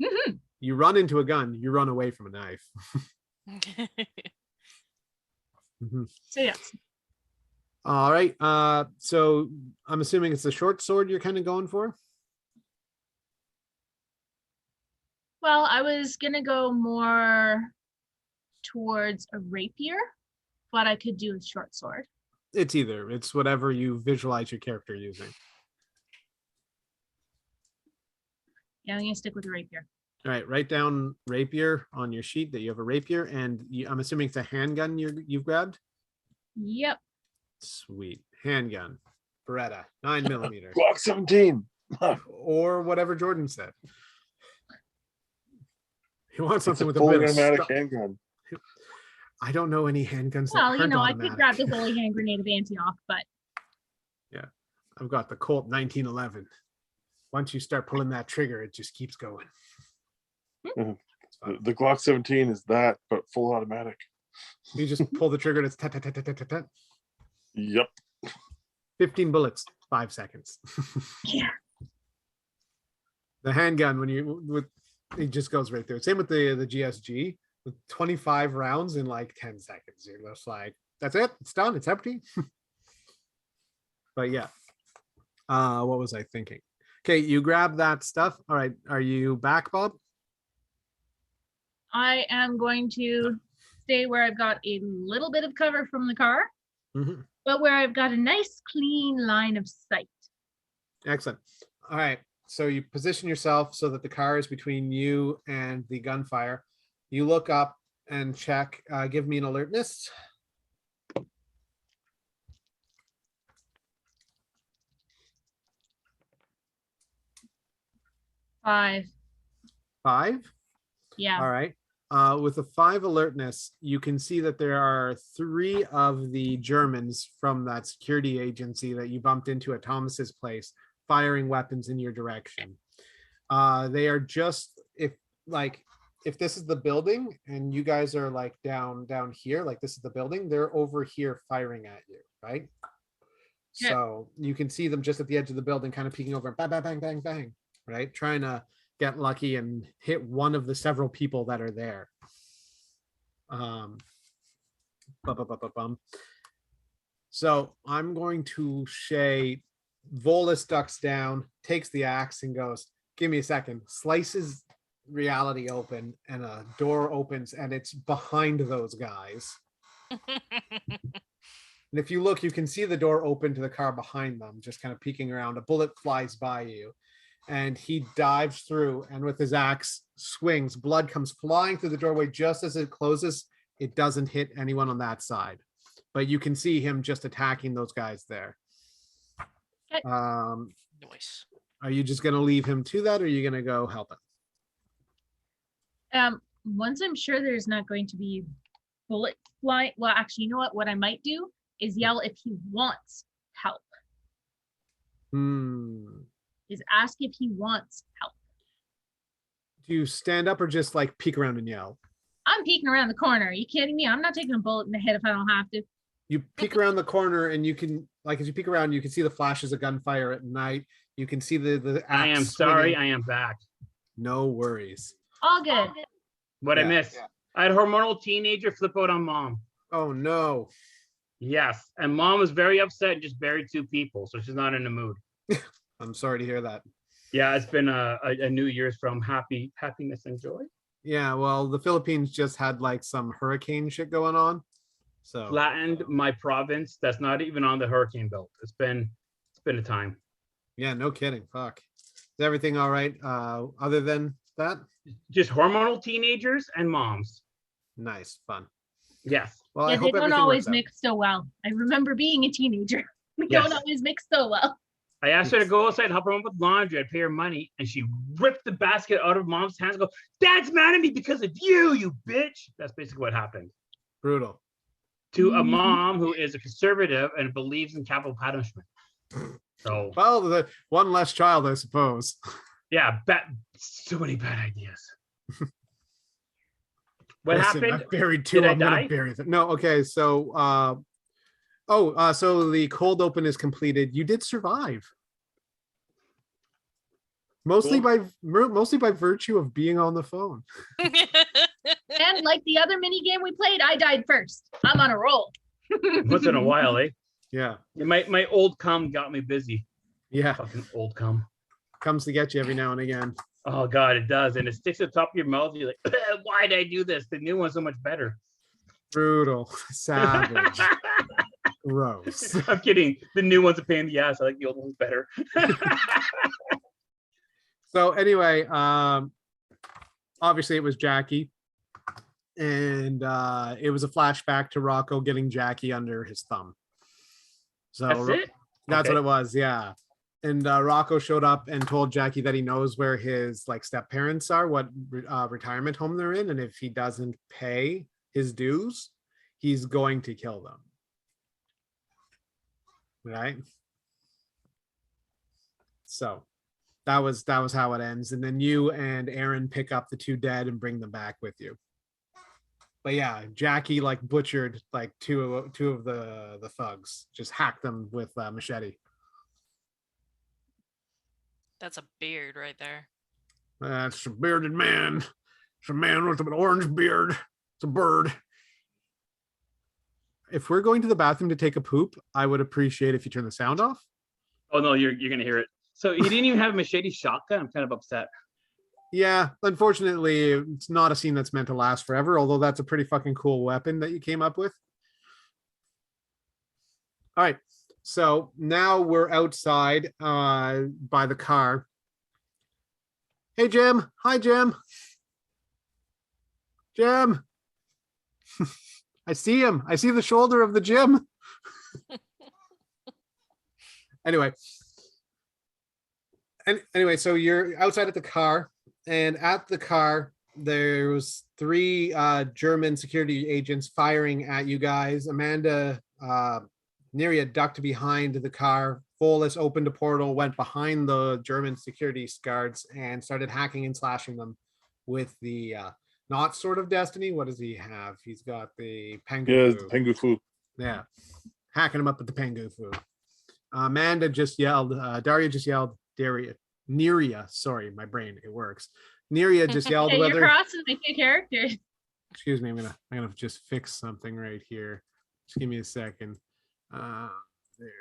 Mhm. You run into a gun, you run away from a knife. Mhm. So yes, All right. So I'm assuming it's the short sword you're kind of going for. well, I was gonna go more towards a rapier, but I could do a short sword. It's either. It's whatever you visualize your character using. Yeah, I'm gonna stick with the rapier. All right. Write down rapier on your sheet that you have a rapier, and I'm assuming it's a handgun you've grabbed. Yep. Sweet handgun, Beretta, 9mm, Glock 17. or whatever Jordan said. You want It's something a with a fully bit of automatic stu- handgun. I don't know any handguns that Well, aren't I automatic. could grab the holy hand grenade of Antioch, but I've got the Colt 1911. Once you start pulling that trigger, it just keeps going. Mhm. It's fun. The Glock 17 is that, but full automatic. You just pull the trigger and it's tat, tat, tat, tat, tat, tat. Yep. 15 bullets, 5 seconds. yeah. The handgun, when you with it just goes right through. Same with the GSG with 25 rounds in like 10 seconds. You're just like, that's it, it's done, it's empty. But yeah. What was I thinking? Okay, you grab that stuff. All right, are you back, Bob? I am going to stay where I've got a little bit of cover from the car, Mhm. but where I've got a nice clean line of sight. Excellent. All right. So you position yourself so that the car is between you and the gunfire. You look up and check. Give me an alertness. 5. 5. Yeah. All right. With a 5 alertness, you can see that there are 3 of the Germans from that security agency that you bumped into at Thomas's place firing weapons in your direction. They are just if this is the building and you guys are like down here, like this is the building, they're over here firing at you, right? Yeah. So you can see them just at the edge of the building, kind of peeking over, bang, bang, bang, bang, bang, right? Trying to get lucky and hit one of the several people that are there. Bum, bum, bum, bum, bum. So I'm going to say Volus ducks down, takes the axe and goes, give me a second, slices reality open, and a door opens and it's behind those guys. And if you look, you can see the door open to the car behind them, just kind of peeking around. A bullet flies by you and he dives through and with his axe swings. Blood comes flying through the doorway just as it closes. It doesn't hit anyone on that side, but you can see him just attacking those guys there. Okay. Nice. Are you just going to leave him to that or are you going to go help him? Once I'm sure there's not going to be bullet fly. Well, actually, you know what? What I might do is yell if he wants help. Is ask if he wants help. Do you stand up or just like peek around and yell? I'm peeking around the corner. Are you kidding me? I'm not taking a bullet in the head if I don't have to. You peek around the corner and you can, like, as you peek around, you can see the flashes of gunfire at night. You can see the I am axe sorry. swinging. I am back. No worries. All good. What I Yeah, missed? I had hormonal teenager flip out on mom. Oh no. Yes, and mom was very upset and just buried 2 people, so she's not in the mood. I'm sorry to hear that. Yeah, it's been a New Year's from happiness and joy. Yeah, well, the Philippines just had like some hurricane shit going on. So Flattened my province. That's not even on the hurricane belt. It's been a time. yeah, no kidding. Fuck. Is everything all right? Other than that? Just hormonal teenagers and moms. Nice, fun. Yes. Well, I Yeah, hope they don't everything always works out. mix so well. I remember being a teenager. We Yes. don't always mix so well. I asked her to go outside and help her mom with laundry. I'd pay her money, and she ripped the basket out of mom's hands and go, Dad's mad at me because of you, you bitch. That's basically what happened. Brutal. To a mom who is a conservative and believes in capital punishment. So, Well, the one less child, I suppose. yeah, so many bad ideas. What Listen, happened? I buried 2. Did I I'm gonna die? bury them. No, okay. So, so the cold open is completed. You did survive, mostly by virtue of being on the phone. And like the other mini game we played, I died first. I'm on a roll. Once in a while, eh? Yeah, My old cum got me busy. yeah. Fucking old cum. Comes to get you every now and again. Oh God, it does, and it sticks to the top of your mouth. You're like, why did I do this? The new one's so much better. Brutal, savage, gross. I'm kidding. The new one's a pain in the ass. I like the old one's better. So anyway, obviously it was Jackie, and it was a flashback to Rocco getting Jackie under his thumb. So That's it. that's Okay. what it was, yeah. And Rocco showed up and told Jackie that he knows where his like step parents are, what retirement home they're in, and if he doesn't pay his dues, he's going to kill them. Right. So that was how it ends, and then you and Aaron pick up the 2 dead and bring them back with you. But yeah, Jackie like butchered like two of the thugs, just hacked them with machete. That's a beard right there. That's a bearded man. It's a man with an orange beard. It's a bird. If we're going to the bathroom to take a poop, I would appreciate if you turn the sound off. Oh no, you're gonna hear it. So he didn't even have a machete shotgun. I'm kind of upset. Yeah, unfortunately, it's not a scene that's meant to last forever, although that's a pretty fucking cool weapon that you came up with. All right, so now we're outside by the car. Hey, Jim. Hi, Jim. Jim. I see him. I see the shoulder of the Jim. Anyway. Anyway, so you're outside at the car, and at the car, there's 3 German security agents firing at you guys. Amanda Neria ducked behind the car. Volus opened a portal, went behind the German security guards, and started hacking and slashing them with the not Sword of Destiny. What does he have? He's got the Pengu. Yeah, Pengu Fu. Yeah, hacking him up with the Pengu Fu. Amanda just yelled, Daria just yelled, Neria, sorry, my brain, it works. Neria just yelled Hey, you're whether, crossing my two characters. excuse me, I'm gonna just fix something right here. Just give me a second. There,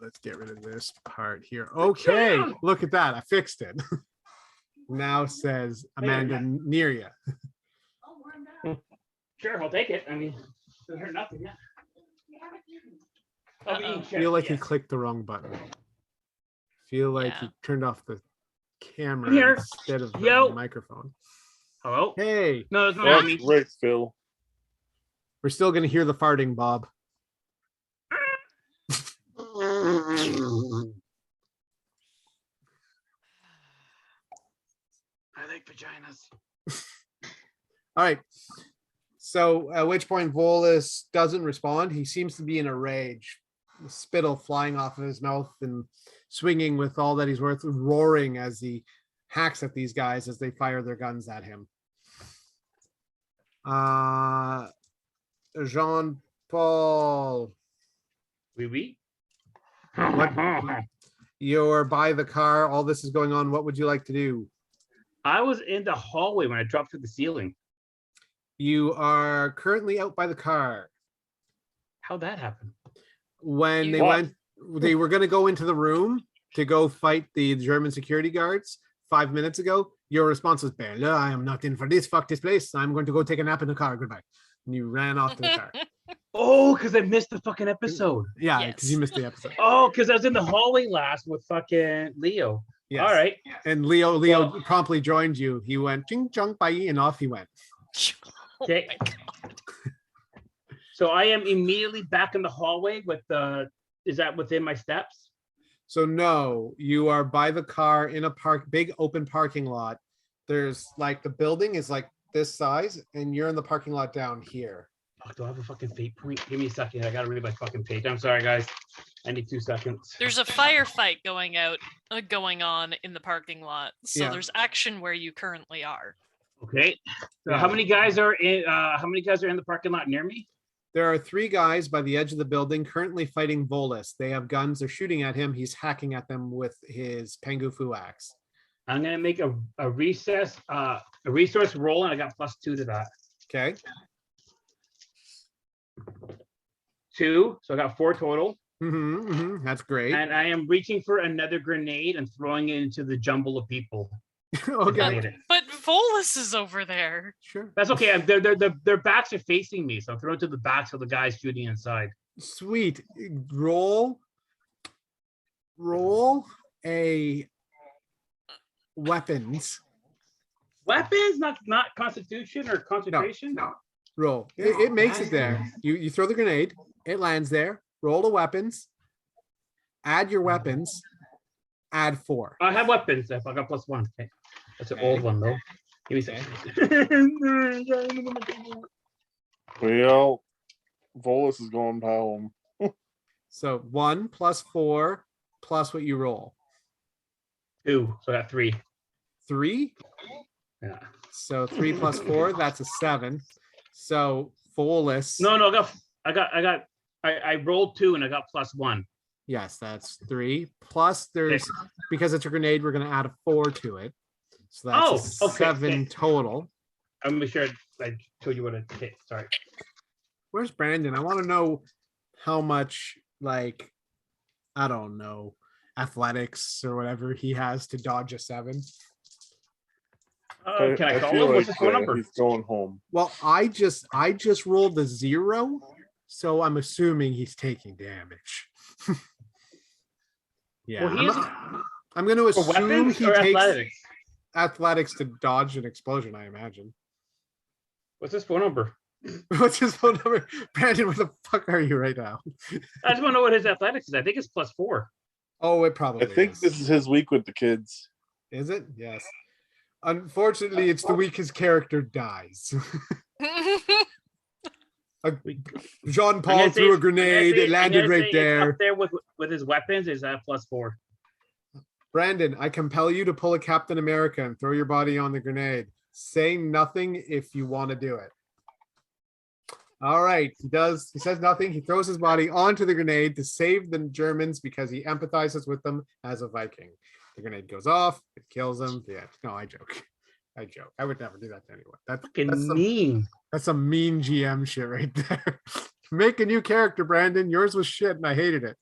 let's get rid of this part here. Okay, look at that, I fixed it. Now says Amanda Neria. Sure, I'll take it. I mean, doesn't hurt nothing. Yeah. I'll be eating I feel like he yes. clicked the wrong button. Feel like he Yeah. turned off the camera Here. instead of the Yo. microphone. Hello? Hey, No, it's not That's me. right, Phil. we're still gonna hear the farting, Bob. I like vaginas. All right. So at which point Volus doesn't respond. He seems to be in a rage. The spittle flying off of his mouth and swinging with all that he's worth, roaring as he hacks at these guys as they fire their guns at him. Jean Paul, Oui. What? you're by the car. All this is going on. What would you like to do? I was in the hallway when I dropped through the ceiling. You are currently out by the car. How'd that happen? When they What? they were going to go into the room to go fight the German security guards 5 minutes ago. Your response was, Bella, I am not in for this. Fuck this place. I'm going to go take a nap in the car. Goodbye. And you ran off to the car. Oh, because I missed the fucking episode. Yeah, because you Yes. missed the episode. Oh, because I was in the hallway last with fucking Leo. Yes. All right. And Leo Well- promptly joined you. He went ching chong bye and off he went. Oh Okay. my God. So I am immediately back in the hallway with the. Is that within my steps? So no, you are by the car in a big open parking lot. There's like the building is like this size, and you're in the parking lot down here. Oh, do I have a fucking fate point? Give me a second. I gotta read my fucking page. I'm sorry, guys. I need 2 seconds. There's a firefight going on in the parking lot. So Yeah. there's action where you currently are. Okay. So Yeah. how many guys are in? How many guys are in the parking lot near me? There are 3 guys by the edge of the building currently fighting Volus. They have guns. They're shooting at him. He's hacking at them with his Pangufu axe. I'm gonna make a resource roll, and I got +2 to that. Okay. 2, so I got 4 total. That's great. And I am reaching for another grenade and throwing it into the jumble of people. Okay. Hit it. But Volus is over there. Sure. That's okay. Their backs are facing me, so I'm throwing to the backs of the guys shooting inside. Sweet. Roll a weapons. Weapons, not Constitution or concentration. No. Roll. It makes it there. You throw the grenade. It lands there. Roll the weapons. Add your weapons. Add 4. I have weapons. I got +1. Okay. That's an Okay. old one though. Give me a second. Well, Volus is going home. So 1 plus 4 plus what you roll. 2, so I got 3. 3. Yeah. So 3 plus 4, that's a 7. So Volus. No, I rolled 2 and I got +1. Yes, that's 3. Plus there's, because it's a grenade, we're going to add a 4 to it. So that's Oh, okay, 7 okay. total. I'm gonna sure I told you what I hit. Sorry. Where's Brandon? I want to know how much, like, I don't know, athletics or whatever he has to dodge a 7. Can I call feel him? What's his phone number? he's going home. Well, I just rolled a 0, so I'm assuming he's taking damage. Yeah, Well, he is I'm going to for assume weapons he or takes athletics. athletics to dodge an explosion, I imagine. What's his phone number? What's his phone number? Brandon, where the fuck are you right now? I just want to know what his athletics is. I think it's +4. Oh, it probably I think is. this is his week with the kids. Is it? Yes. Unfortunately, it's the week his character dies. Jean I'm Paul gonna threw a say- grenade. I'm It gonna landed say right it's there. Up there with his weapons is at +4. Brandon, I compel you to pull a Captain America and throw your body on the grenade. Say nothing if you want to do it. All right, he does. He says nothing. He throws his body onto the grenade to save the Germans because he empathizes with them as a Viking. The grenade goes off. It kills him. Yeah, no, I joke. I joke. I would never do that to anyone. Fucking mean. That's some mean GM shit right there. Make a new character, Brandon. Yours was shit, and I hated it.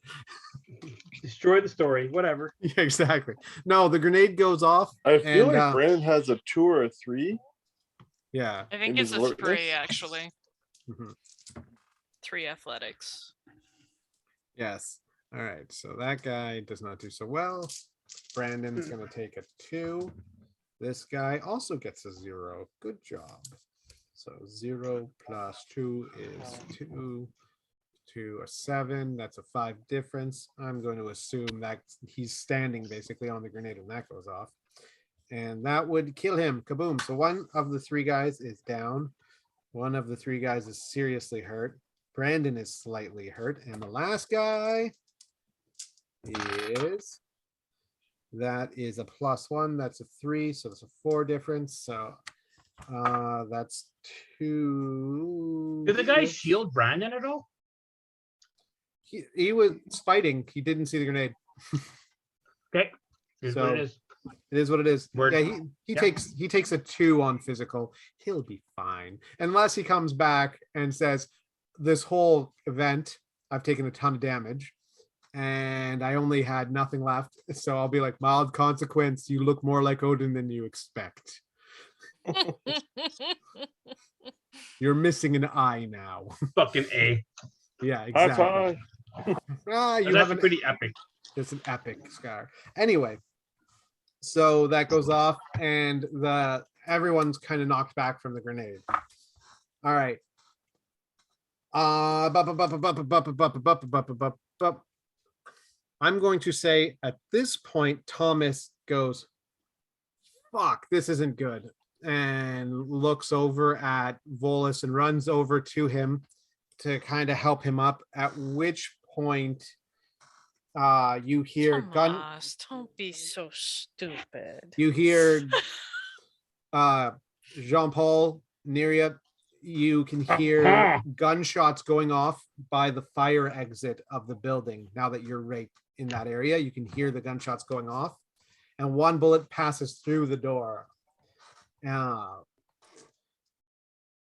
Destroy the story. Whatever. Yeah, exactly. No, the grenade goes off. I feel And, like Brandon has a 2 or a 3. Yeah. I think In it's his a alertness? 3 actually. Mhm. 3 athletics. Yes. All right. So that guy does not do so well. Brandon's going to take a 2. This guy also gets a 0. Good job. So 0 plus 2 is 2 to a 7. That's a 5 difference. I'm going to assume that he's standing basically on the grenade when that goes off. And that would kill him. Kaboom. So one of the 3 guys is down. One of the 3 guys is seriously hurt. Brandon is slightly hurt. And the last guy is, that is a +1. That's a 3. So that's a 4 difference. So that's 2. Did the guy shield Brandon at all? He was fighting. He didn't see the grenade. Okay. Here's what So- it is. It is what it is. Word. Yeah, he Yeah. takes a 2 on physical. He'll be fine unless he comes back and says, "This whole event, I've taken a ton of damage, and I only had nothing left." So I'll be like, "Mild consequence. You look more like Odin than you expect. You're missing an eye now." Fucking A. Yeah, High exactly. five. You That's have an pretty epic. It's an epic scar. Anyway, so that goes off, and everyone's kind of knocked back from the grenade. All right. I'm going to say at this point, Thomas goes, "Fuck, this isn't good," and looks over at Volus and runs over to him to kind of help him up. At which point, you hear Tomas, don't be so stupid. you hear Jean-Paul Neria. You can hear gunshots going off by the fire exit of the building. Now that you're right in that area, you can hear the gunshots going off, and one bullet passes through the door.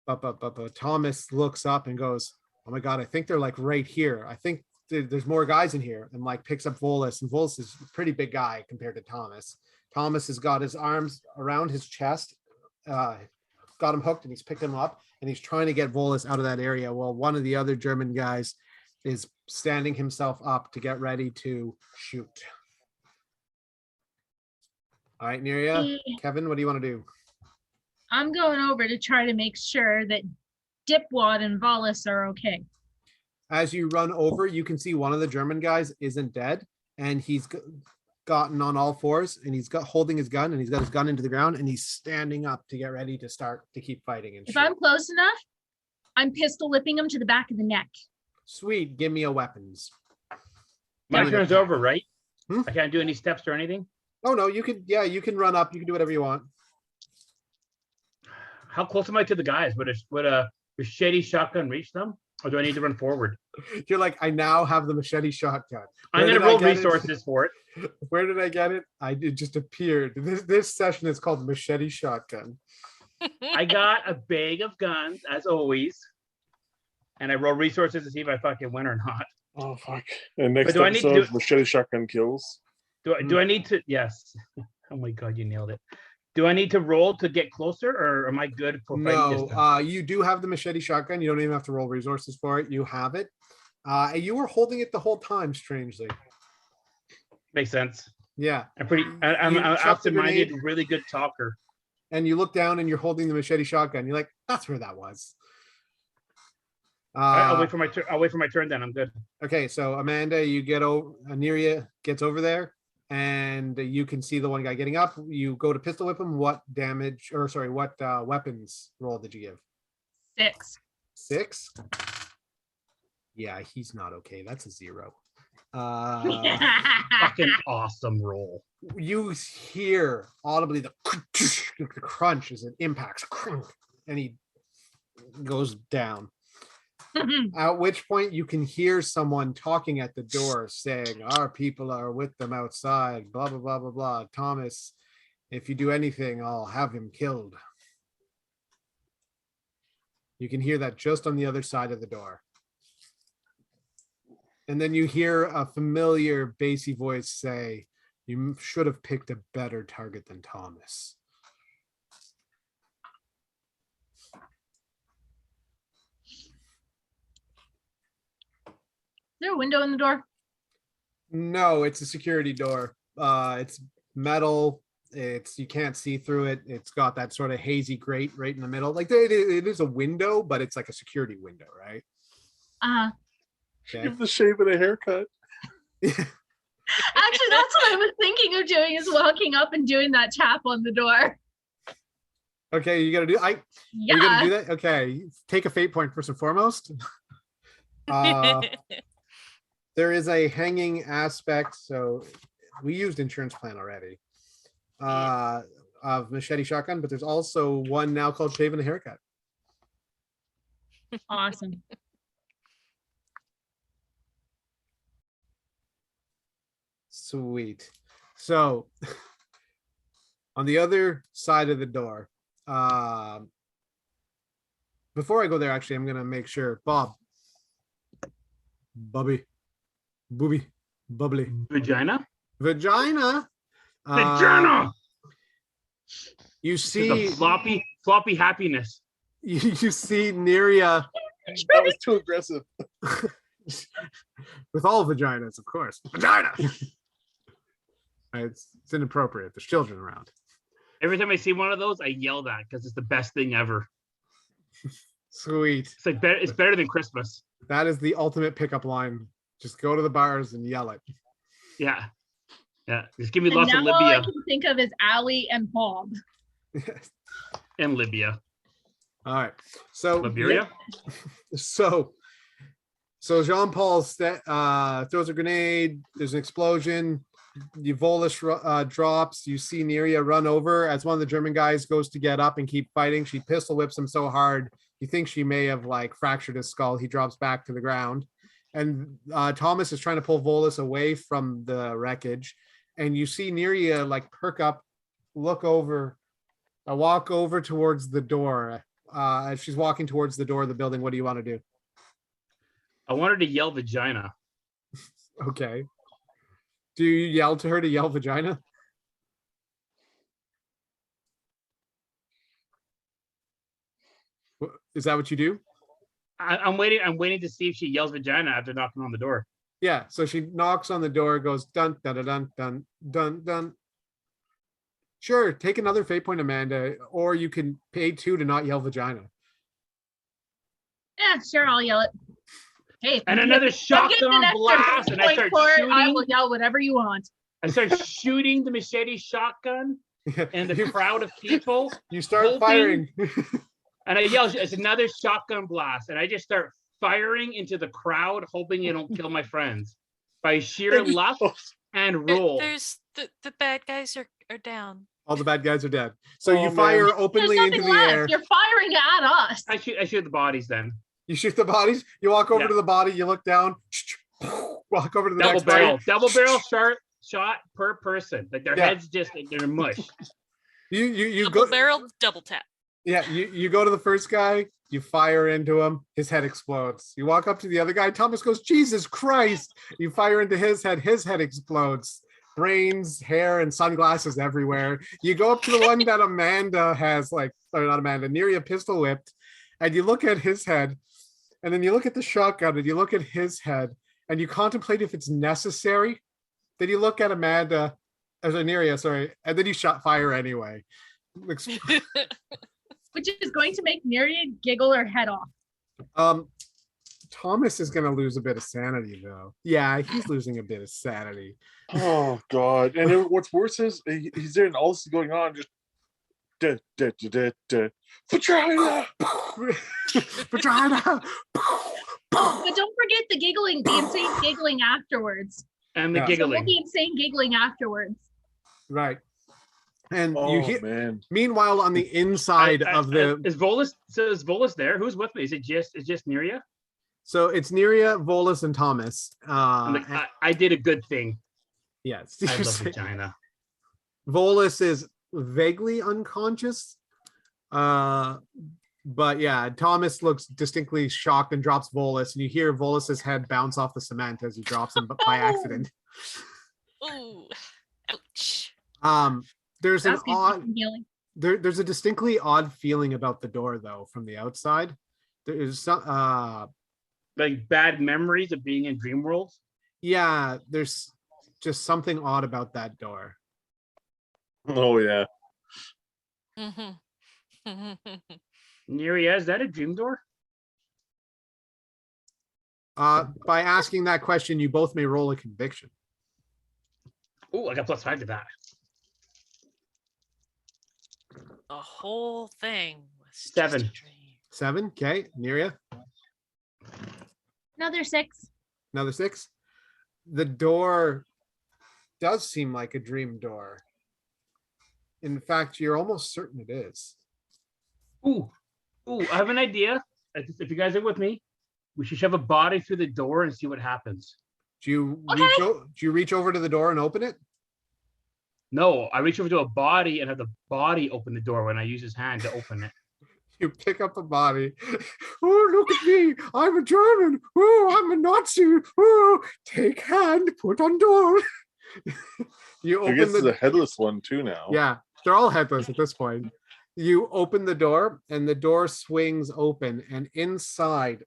But Thomas looks up and goes, "Oh my God, I think they're like right here. I think there's more guys in here," and like picks up Volus, and Volus is a pretty big guy compared to Thomas. Thomas has got his arms around his chest, got him hooked, and he's picked him up, and he's trying to get Volus out of that area while one of the other German guys is standing himself up to get ready to shoot. All right, Neria, Kevin, what do you want to do? I'm going over to try to make sure that Dipwad and Volus are okay. As you run over, you can see one of the German guys isn't dead, and he's gotten on all fours, and he's holding his gun, and he's got his gun into the ground, and he's standing up to get ready to start to keep fighting. And If shoot. I'm close enough, I'm pistol whipping him to the back of the neck. Sweet, give me a weapons. My Yeah. turn's over, right? Hmm? I can't do any steps or anything. Oh no, you could, yeah, you can run up, you can do whatever you want. How close am I to the guys? Would a machete shotgun reach them, or do I need to run forward? You're like, I now have the machete shotgun. I'm Where gonna did I roll get it? resources for it. Where did I get it? It just appeared. This session is called machete shotgun. I got a bag of guns as always, and I roll resources to see if I fucking win or not. Oh fuck! And next do I need to episode, do- machete shotgun kills. Do I need to? Yes. Oh my god, you nailed it. Do I need to roll to get closer, or am I good for fighting No, distance? you do have the machete shotgun. You don't even have to roll resources for it. You have it. And you were holding it the whole time, strangely. Makes sense. Yeah. I'm pretty. I'm You an chuck the absent-minded, grenade. really good talker. And you look down and you're holding the machete shotgun. You're like, that's where that was. I'll wait for my turn. I'll wait for my turn. Then I'm good. Okay, so Amanda, you get over, Aniria gets over there, and you can see the one guy getting up. You go to pistol whip him. What damage, or sorry, what weapons roll did you give? 6. 6? Yeah, he's not okay. That's a 0. Fucking awesome roll. You hear audibly the crunch as it impacts, and he goes down. At which point you can hear someone talking at the door saying, our people are with them outside, blah, blah, blah, blah, blah. Thomas, if you do anything, I'll have him killed. You can hear that just on the other side of the door. And then you hear a familiar bassy voice say, you should have picked a better target than Thomas. Is there a window in the door? No, it's a security door. It's metal. You can't see through it. It's got that sort of hazy grate right in the middle. Like it is a window, but it's like a security window, right? Give the shave and a haircut. Actually, that's what I was thinking of doing, is walking up and doing that tap on the door. Okay, you gotta do. Are you gonna do that? Okay, take a fate point first and foremost. There is a hanging aspect, so we used insurance plan already. Of machete shotgun, but there's also one now called shave and a haircut. Awesome. Sweet. So on the other side of the door, before I go there, actually, I'm gonna make sure, Bubbly, Vagina. Vagina. You see floppy happiness. You see Neria That was too aggressive. with all vaginas, of course. Vagina. It's inappropriate. There's children around. Every time I see one of those, I yell that because it's the best thing ever. Sweet. It's like better. It's better than Christmas. That is the ultimate pickup line. Just go to the bars and yell it. Yeah. Just give me And lots now of all I Libya can think of is Allie and Bob. and Libya. All right. So Liberia. So Jean-Paul throws a grenade. There's an explosion. Volus drops. You see Neria run over as one of the German guys goes to get up and keep fighting. She pistol whips him so hard you think she may have like fractured his skull. He drops back to the ground, and Thomas is trying to pull Volus away from the wreckage. And you see Neria like perk up, look over, walk over towards the door. As she's walking towards the door of the building, what do you want to do? I wanted to yell vagina. Okay. Do you yell to her to yell vagina? Is that what you do? I'm waiting. I'm waiting to see if she yells vagina after knocking on the door. Yeah. So she knocks on the door, goes dun dun dun dun dun dun dun. Sure, take another fate point, Amanda, or you can pay 2 to not yell vagina. Yeah, sure, I'll yell it. Hey, And another shotgun blast, and I start shooting. I will yell whatever you want. I start shooting the machete shotgun, and the crowd of people. You start hoping- firing. And I yell, "It's another shotgun blast!" And I just start firing into the crowd, hoping it don't kill my friends by sheer luck and roll. There's the bad guys are down. All the bad guys are dead. So you man. fire There's openly nothing into the left. air. You're firing at us. I shoot the bodies then. You shoot the bodies. You walk over Yeah. to the body. You look down. Walk over to the Double next barrel, body. double barrel shot per person. Like their Yeah. heads just they're mush. You Double go. barrel, double tap. Yeah, you go to the first guy, you fire into him, his head explodes. You walk up to the other guy, Thomas goes, Jesus Christ. You fire into his head explodes. Brains, hair, and sunglasses everywhere. You go up to the one that Amanda has, not Amanda, Neria pistol whipped, and you look at his head, and then you look at the shotgun, and you look at his head, and you contemplate if it's necessary. Then you look at Amanda, Neria, sorry, and then you fire anyway. Which is going to make Neria giggle her head off. Thomas is going to lose a bit of sanity, though. Yeah, he's losing a bit of sanity. Oh God! And then what's worse is he's there, and all this is going on. Just vagina. Vagina. But don't forget the giggling, the insane giggling afterwards. And the Yeah. So we'll giggling. be insane giggling afterwards. Right. And Oh you hear. man! Meanwhile, on the inside of the Is Volus there? Who's with me? Is it just Neria? So it's Neria, Volus, and Thomas. I'm like, I did a good thing. Yes. I love vagina. Volus is vaguely unconscious. But yeah, Thomas looks distinctly shocked and drops Volus, and you hear Volus's head bounce off the cement as he drops him, but by accident. Ooh, ouch. There's an That's good odd healing. there's a distinctly odd feeling about the door though from the outside. There's some Like bad memories of being in dream worlds. yeah, there's just something odd about that door. Oh yeah. Neria, is that a dream door? By asking that question, you both may roll a conviction. Oh, I got +5 to that. The whole thing was 7. just a dream. 7. Okay, Neria, Another 6. another 6. The door does seem like a dream door. In fact, you're almost certain it is. Ooh, I have an idea. If you guys are with me, we should shove a body through the door and see what happens. Do you Okay. do you reach over to the door and open it? No, I reach over to a body and have the body open the door when I use his hand to open it. You pick up a body. Oh, look at me. I'm a German. Oh, I'm a Nazi. Oh, take hand, put on door. You I open guess it's the a headless one too now. yeah, they're all headless at this point. You open the door and the door swings open, and inside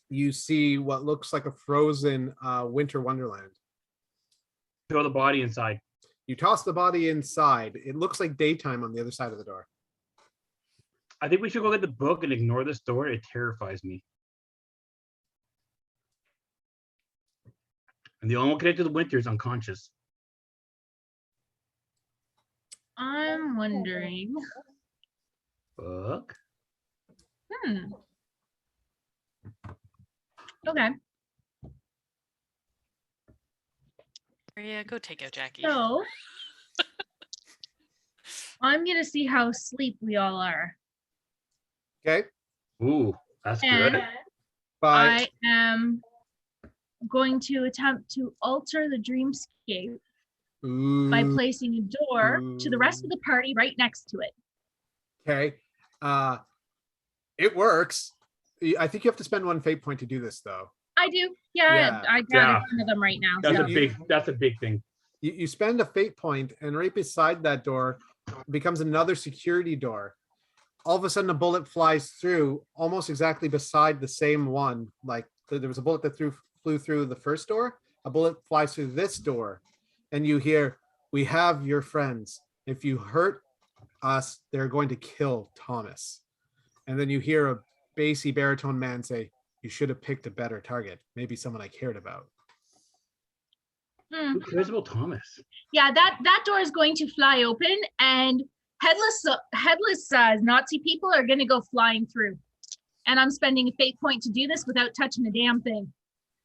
you see what looks like a frozen winter wonderland. Throw the body inside. You toss the body inside. It looks like daytime on the other side of the door. I think we should go get the book and ignore this door. It terrifies me. And the only one connected to the winter is unconscious. I'm wondering. Book. Okay. Yeah, go take out Jackie. So I'm gonna see how asleep we all are. Okay. Ooh, that's And good. By I am going to attempt to alter the dreamscape by Ooh, placing a door to the rest of the party right next to it. okay. It works. I think you have to spend 1 fate point to do this though. I do. Yeah, Yeah. I got Yeah. a ton of them right now. That's So. that's a big thing. You spend a fate point, and right beside that door becomes another security door. All of a sudden, a bullet flies through almost exactly beside the same one. Like there was a bullet that flew through the first door. A bullet flies through this door, and you hear, "We have your friends. If you hurt us, they're going to kill Thomas." And then you hear a bassy baritone man say, "You should have picked a better target. Maybe someone I cared about." Who cares about Thomas? Yeah, that door is going to fly open, and headless Nazi people are going to go flying through. And I'm spending a fate point to do this without touching a damn thing.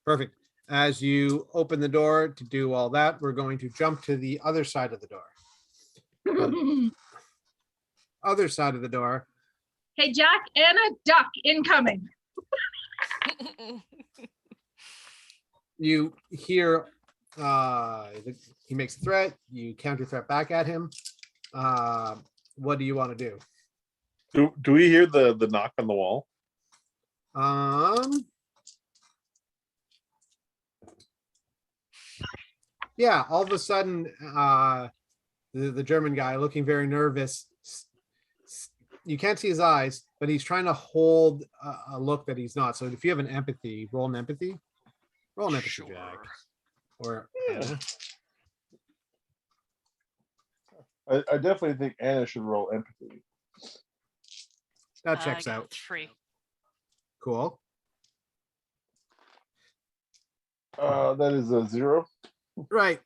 Perfect. As you open the door to do all that, we're going to jump to the other side of the door. Other side of the door. Hey, Jack and a duck incoming. You hear he makes a threat. You counter threat back at him. What do you want to do? Do we hear the knock on the wall? Yeah, all of a sudden, the German guy looking very nervous. You can't see his eyes, but he's trying to hold a look that he's not. So if you have an empathy, roll an empathy. Roll an empathy, Sure. Jack. Or Yeah. I definitely think Anna should roll empathy. that checks I got out. 3. Cool. That is a 0. Right.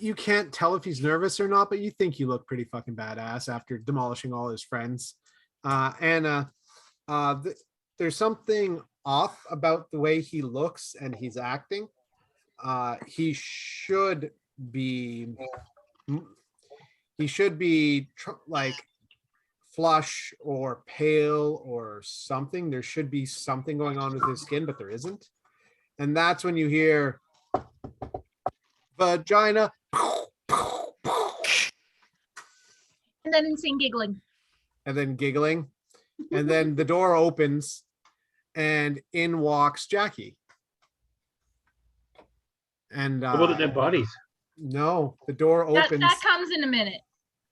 You can't tell if he's nervous or not, but you think you look pretty fucking badass after demolishing all his friends. Anna, there's something off about the way he looks and he's acting. He should be like flush or pale or something. There should be something going on with his skin, but there isn't. And that's when you hear vagina. And then insane giggling. And then giggling. And then the door opens and in walks Jackie. And What about the dead bodies? no, the door opens. That comes in a minute.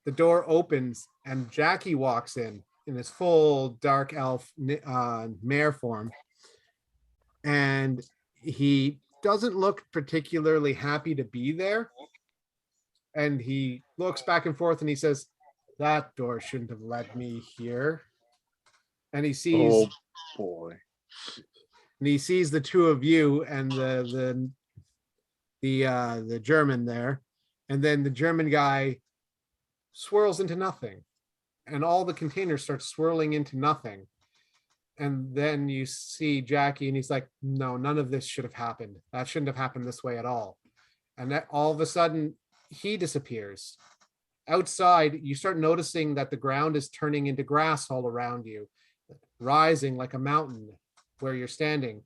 The door opens and Jackie walks in his full dark elf mare form. And he doesn't look particularly happy to be there. And he looks back and forth and he says, that door shouldn't have led me here. And he sees, Oh boy. and he sees the two of you and the German there. And then the German guy swirls into nothing. And all the containers start swirling into nothing. And then you see Jackie and he's like, no, none of this should have happened. That shouldn't have happened this way at all. And that all of a sudden he disappears. Outside, you start noticing that the ground is turning into grass all around you, rising like a mountain where you're standing.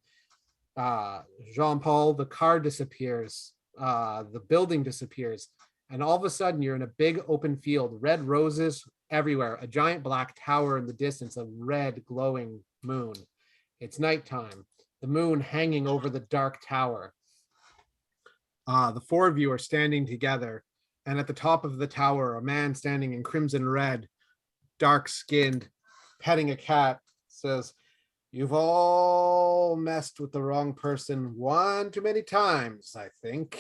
Jean-Paul, the car disappears. The building disappears. And all of a sudden you're in a big open field, red roses everywhere, a giant black tower in the distance, a red glowing moon. It's nighttime, the moon hanging over the dark tower. The four of you are standing together, and at the top of the tower, a man standing in crimson red, dark skinned, petting a cat, says, you've all messed with the wrong person one too many times, I think.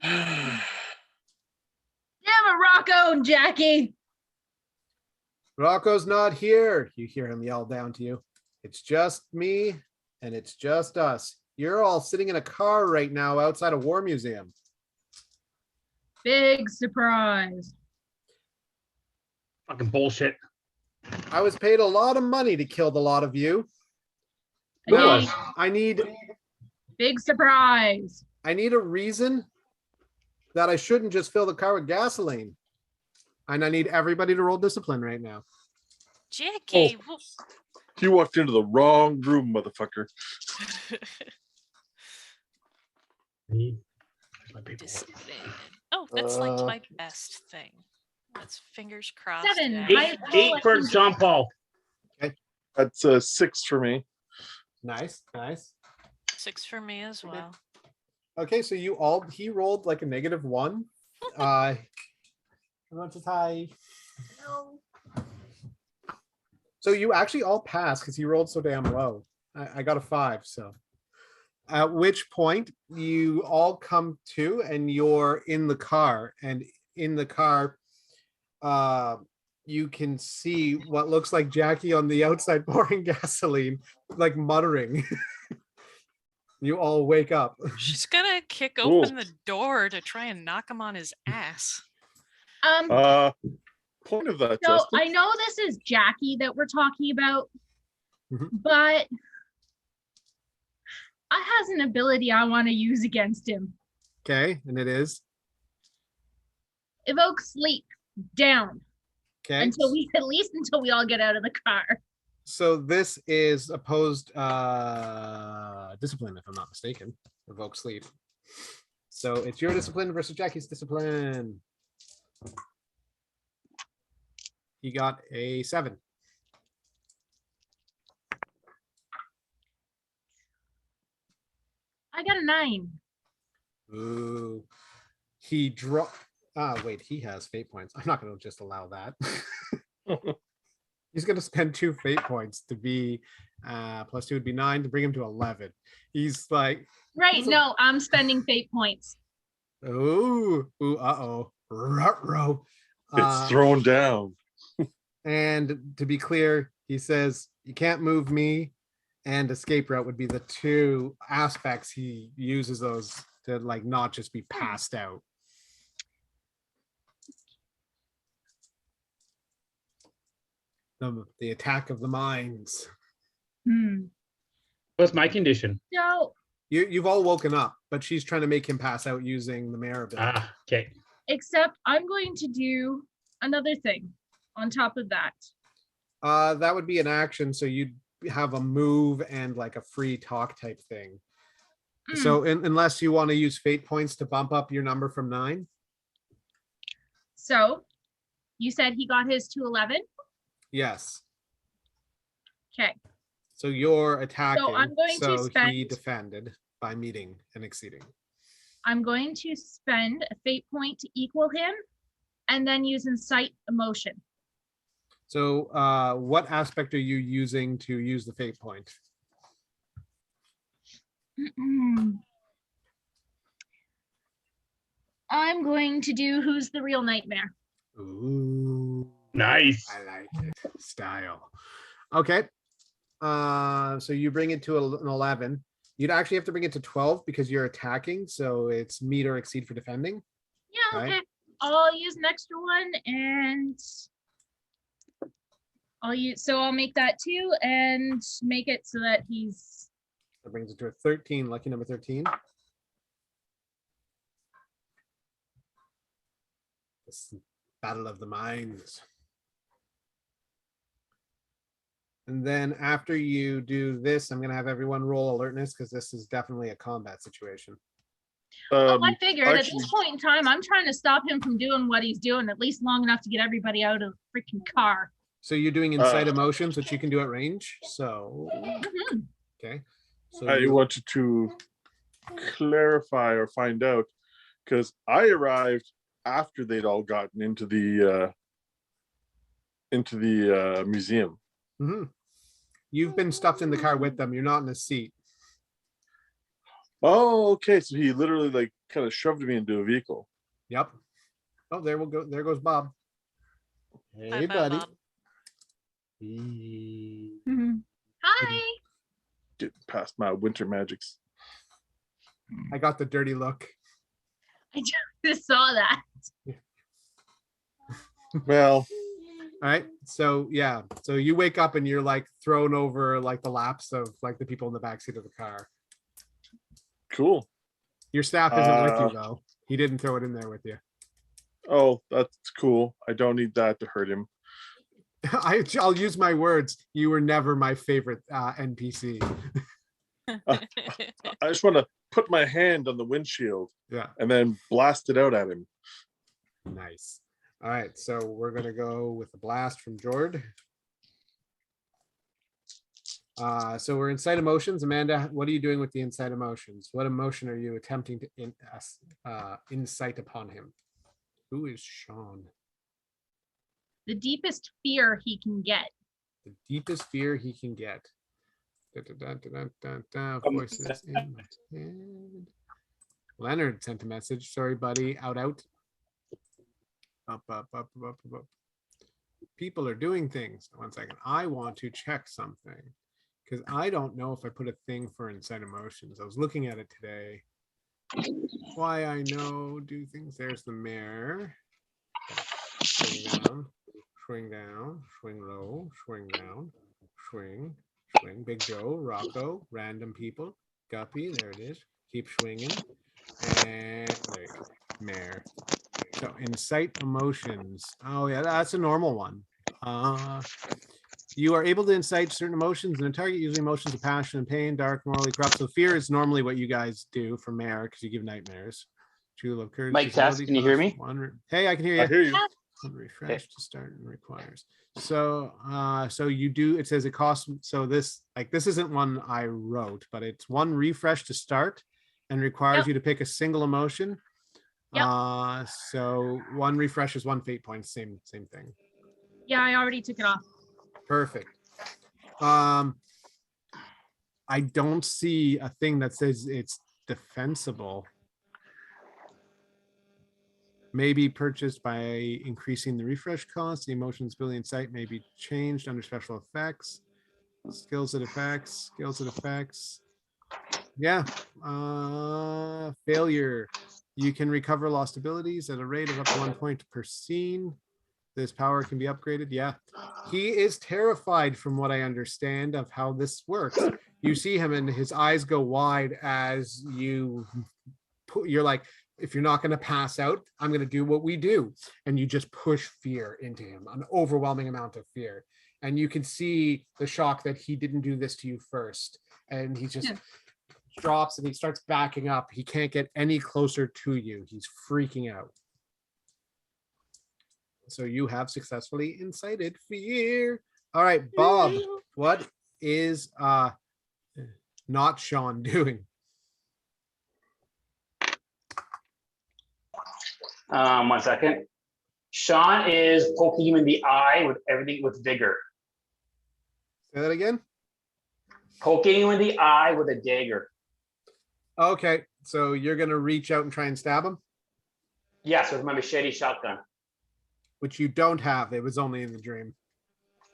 Damn it, Rocco and Jackie. Rocco's not here. You hear him yell down to you. It's just me and it's just us. You're all sitting in a car right now outside a war museum. Big surprise. Fucking bullshit. I was paid a lot of money to kill the lot of you. Who Now, was? I need Big surprise. a reason that I shouldn't just fill the car with gasoline. And I need everybody to roll discipline right now. Jackie. You walked into the wrong room, motherfucker. Discipline. Oh, that's like my best thing. That's fingers crossed. 7. Yeah. Eight for Jean Paul. That's 6 for me. Nice, nice. 6 for me as well. Okay, so he rolled like a -1. Much as high. So you actually all passed because he rolled so damn low. I got a 5, so. At which point you all come to and you're in the car, and in the car, you can see what looks like Jackie on the outside pouring gasoline, like muttering. You all wake up. She's gonna kick open the door to try and knock him on his ass. Point of that, So Justin. I know this is Jackie that we're talking about, Mhm. but I has an ability I want to use against him. Okay, and it is. Evoke sleep down Okay. until we all get out of the car. So this is opposed discipline, if I'm not mistaken. Evoke sleep. So it's your discipline versus Jackie's discipline. He got a 7. I got a 9. Ooh. He dropped. Wait, he has fate points. I'm not going to just allow that. He's going to spend 2 fate points to be +2 would be 9 to bring him to 11. He's like, Right, no, I'm spending fate points. ooh, uh-oh. Ruh-roh. It's thrown down. And to be clear, he says, you can't move me, and escape route would be the 2 aspects he uses those to like not just be passed out. The attack of the minds. What's my condition? So You've all woken up, but she's trying to make him pass out using the mayor ability. Okay. Except I'm going to do another thing on top of that. That would be an action, so you'd have a move and like a free talk type thing. Mm, So unless you want to use fate points to bump up your number from 9. so you said he got his to 11. Yes. Okay. So you're attacking. I'm going to so spend- he defended by meeting and exceeding. I'm going to spend a fate point to equal him and then use incite emotion. So what aspect are you using to use the fate point? I'm going to do who's the real nightmare. Ooh, Nice. I like it. Style. Okay. So you bring it to an 11. You'd actually have to bring it to 12 because you're attacking. So it's meet or exceed for defending. Yeah, Right. okay. I'll use an extra one and I'll make that 2 and make it so that he's That brings it to a 13. Lucky number 13. This battle of the minds. And then after you do this, I'm going to have everyone roll alertness because this is definitely a combat situation. I figured at actually- this point in time, I'm trying to stop him from doing what he's doing, at least long enough to get everybody out of the freaking car. So you're doing incite emotions, which you can do at range. So, Mhm. okay. So I you- wanted to clarify or find out because I arrived after they'd all gotten into the museum. Mhm. You've been stuffed in the car with them. You're not in a seat. Oh, okay. So he literally like kind of shoved me into a vehicle. Yep. Oh, there we'll go. There goes Bob. Hey, Bye, buddy. Bob. Mhm. Hi. Getting past my winter magics. I got the dirty look. I just saw that. Well, All right. So yeah. So you wake up and you're like thrown over like the laps of like the people in the backseat of the car. cool. Your staff isn't with Uh, you though. He didn't throw it in there with you. Oh, that's cool. I don't need that to hurt him. I'll use my words. You were never my favorite NPC. I just want to put my hand on the windshield Yeah. and then blast it out at him. Nice. All right. So we're gonna go with a blast from Jord. So we're inside emotions. Amanda, what are you doing with the inside emotions? What emotion are you attempting to incite upon him? Who is Sean? The deepest fear he can get. The deepest fear he can get. Voices in my head. Leonard sent a message. Sorry, buddy. Out. Up. People are doing things. 1 second. I want to check something because I don't know if I put a thing for inside emotions. I was looking at it today. Why I know do things. There's the mayor. Swing down, swing low, swing down, swing. Big Joe, Rocco, random people, Guppy, there it is. Keep swinging. And there you go. Mayor. So incite emotions. Oh yeah, that's a normal one. You are able to incite certain emotions and a target, usually emotions of passion and pain, dark, morally corrupt. So fear is normally what you guys do for mayor because you give nightmares. True love, courage. Mike Tess, disability, can you hear cost, me? Hey, I can hear I you. hear you. Refresh to start and requires. So so you do, it says it costs, so this isn't one I wrote, but it's 1 refresh to start and requires Yep. you to pick a single emotion. Yep. So 1 refresh is 1 fate point, same thing. Yeah, I already took it off. Perfect. I don't see a thing that says it's defensible. Maybe purchased by increasing the refresh cost. The emotions ability and sight may be changed under special effects. Skills and effects. Yeah. Failure. You can recover lost abilities at a rate of up to 1 point per scene. This power can be upgraded. Yeah. He is terrified from what I understand of how this works. You see him and his eyes go wide as you're like, if you're not going to pass out, I'm going to do what we do. And you just push fear into him, an overwhelming amount of fear. And you can see the shock that he didn't do this to you first. And he just drops and he starts backing up. He can't get any closer to you. He's freaking out. So you have successfully incited fear. All right, Bob, what is not Sean doing? 1 second. Sean is poking him in the eye with everything with vigor. Say that again. Poking him in the eye with a dagger. Okay, so you're gonna reach out and try and stab him, Yes, with my machete shotgun. which you don't have. It was only in the dream.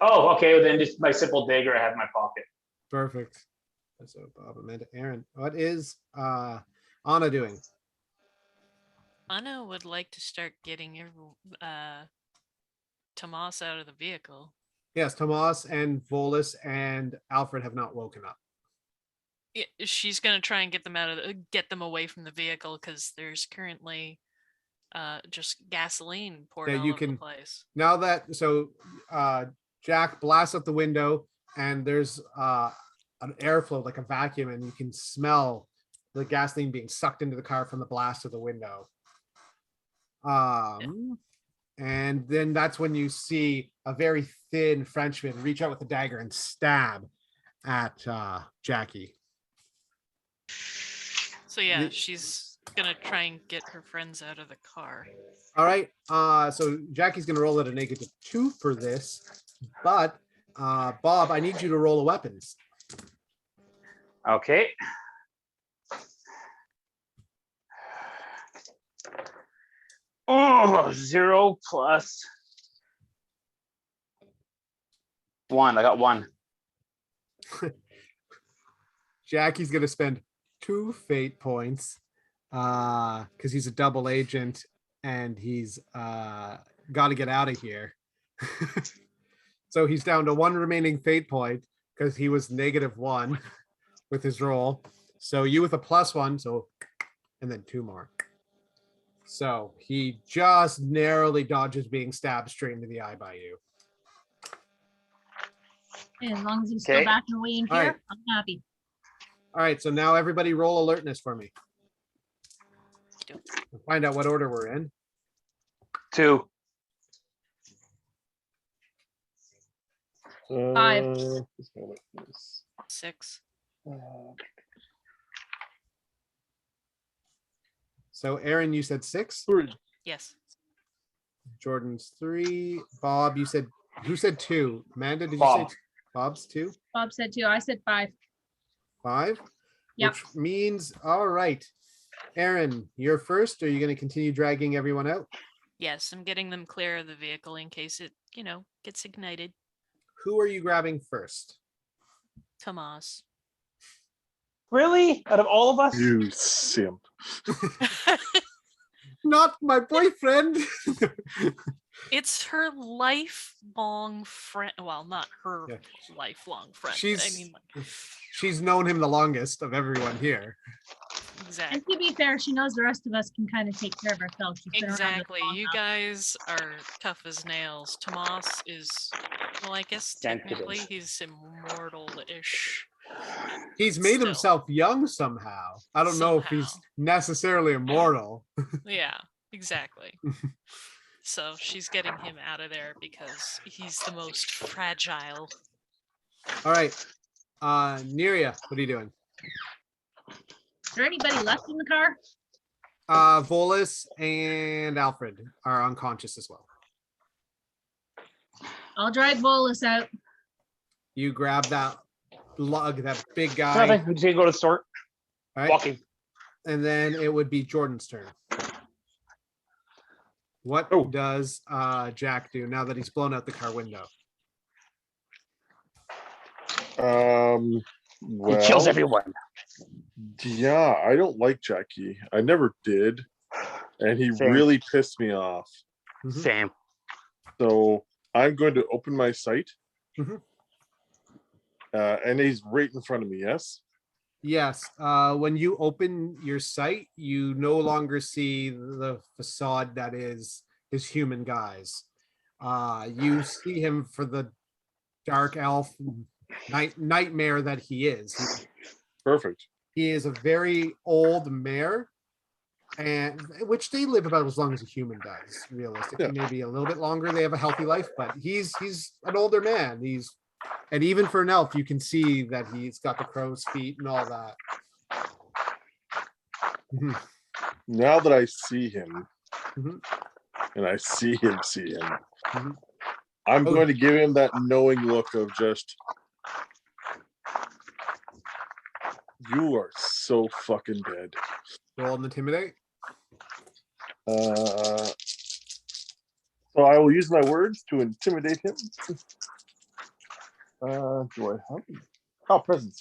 Oh, okay. Well, then just my simple dagger I have in my pocket. Perfect. So Bob, Amanda, Aaron, what is Anna doing? Anna would like to start getting Tomas out of the vehicle. Yes, Tomas and Volus and Alfred have not woken up. Yeah, she's gonna try and get them away from the vehicle because there's currently just gasoline poured all over the place. Now that Jack blasts out the window and there's an airflow like a vacuum, and you can smell the gasoline being sucked into the car from the blast of the window. And then that's when you see a very thin Frenchman reach out with a dagger and stab at Jackie. So yeah, she's gonna try and get her friends out of the car. All right. So Jackie's gonna roll at a -2 for this, but Bob, I need you to roll a weapons. Okay. Oh, 0 plus 1. I got 1. Jackie's gonna spend 2 fate points because he's a double agent and he's got to get out of here. So he's down to 1 remaining fate point because he was -1 with his roll. So you with a +1, so and then 2 more. So he just narrowly dodges being stabbed straight into the eye by you. And as long as he's still backing away in All here, right. I'm happy. All right, so now everybody roll alertness for me. Find out what order we're in. 2. 5. 6. So Aaron, you said 6. Yes. Jordan's 3. Bob, you said, who said 2? Amanda, did you Bob. say Bob's 2? Bob said 2. I said 5. 5? Yep. Which means, all right. Aaron, you're first. Are you going to continue dragging everyone out? Yes, I'm getting them clear of the vehicle in case it, gets ignited. Who are you grabbing first? Tomas. Really? Out of all of us? You simp. Not my boyfriend. It's her lifelong friend. Well, not her Yeah. lifelong friend. She's- but She's known him the longest of everyone here. exactly. And to be fair, she knows the rest of us can kind of take care of ourselves. She's been around us Exactly. long You enough. guys are tough as nails. Tomas is, well, I guess technically he's immortal-ish. He's made Still. himself young somehow. I don't know if he's Somehow. necessarily immortal. Yeah, exactly. So she's getting him out of there because he's the most fragile. All right. Neria, what are you doing? Is there anybody left in the car? Volus and Alfred are unconscious as well. I'll drive Volus out. You grab that lug, that big guy. Nothing. We just need to go to the store. All right. Walking. And then it would be Jordan's turn. What does Jack do now that he's blown out the car window? Well, He kills everyone. yeah, I don't like Jackie. I never did. And he Same. really pissed me off. Mhm. Same. So I'm going to open my sight. Mhm. And he's right in front of me, yes? Yes. When you open your sight, you no longer see the facade that is his human guise. You see him for the dark elf nightmare that he is. Perfect. He is a very old mare, and which they live about as long as a human does. Realistically, maybe a little bit longer. They have a healthy life, but he's an older man. And even for an elf, you can see that he's got the crow's feet and all that. Mhm. Now that I see him, Mhm. and I see him, Mhm. I'm Oh. going to give him that knowing look of just, you are so fucking dead. Roll and intimidate. So I will use my words to intimidate him. Do I have him? Oh, presence.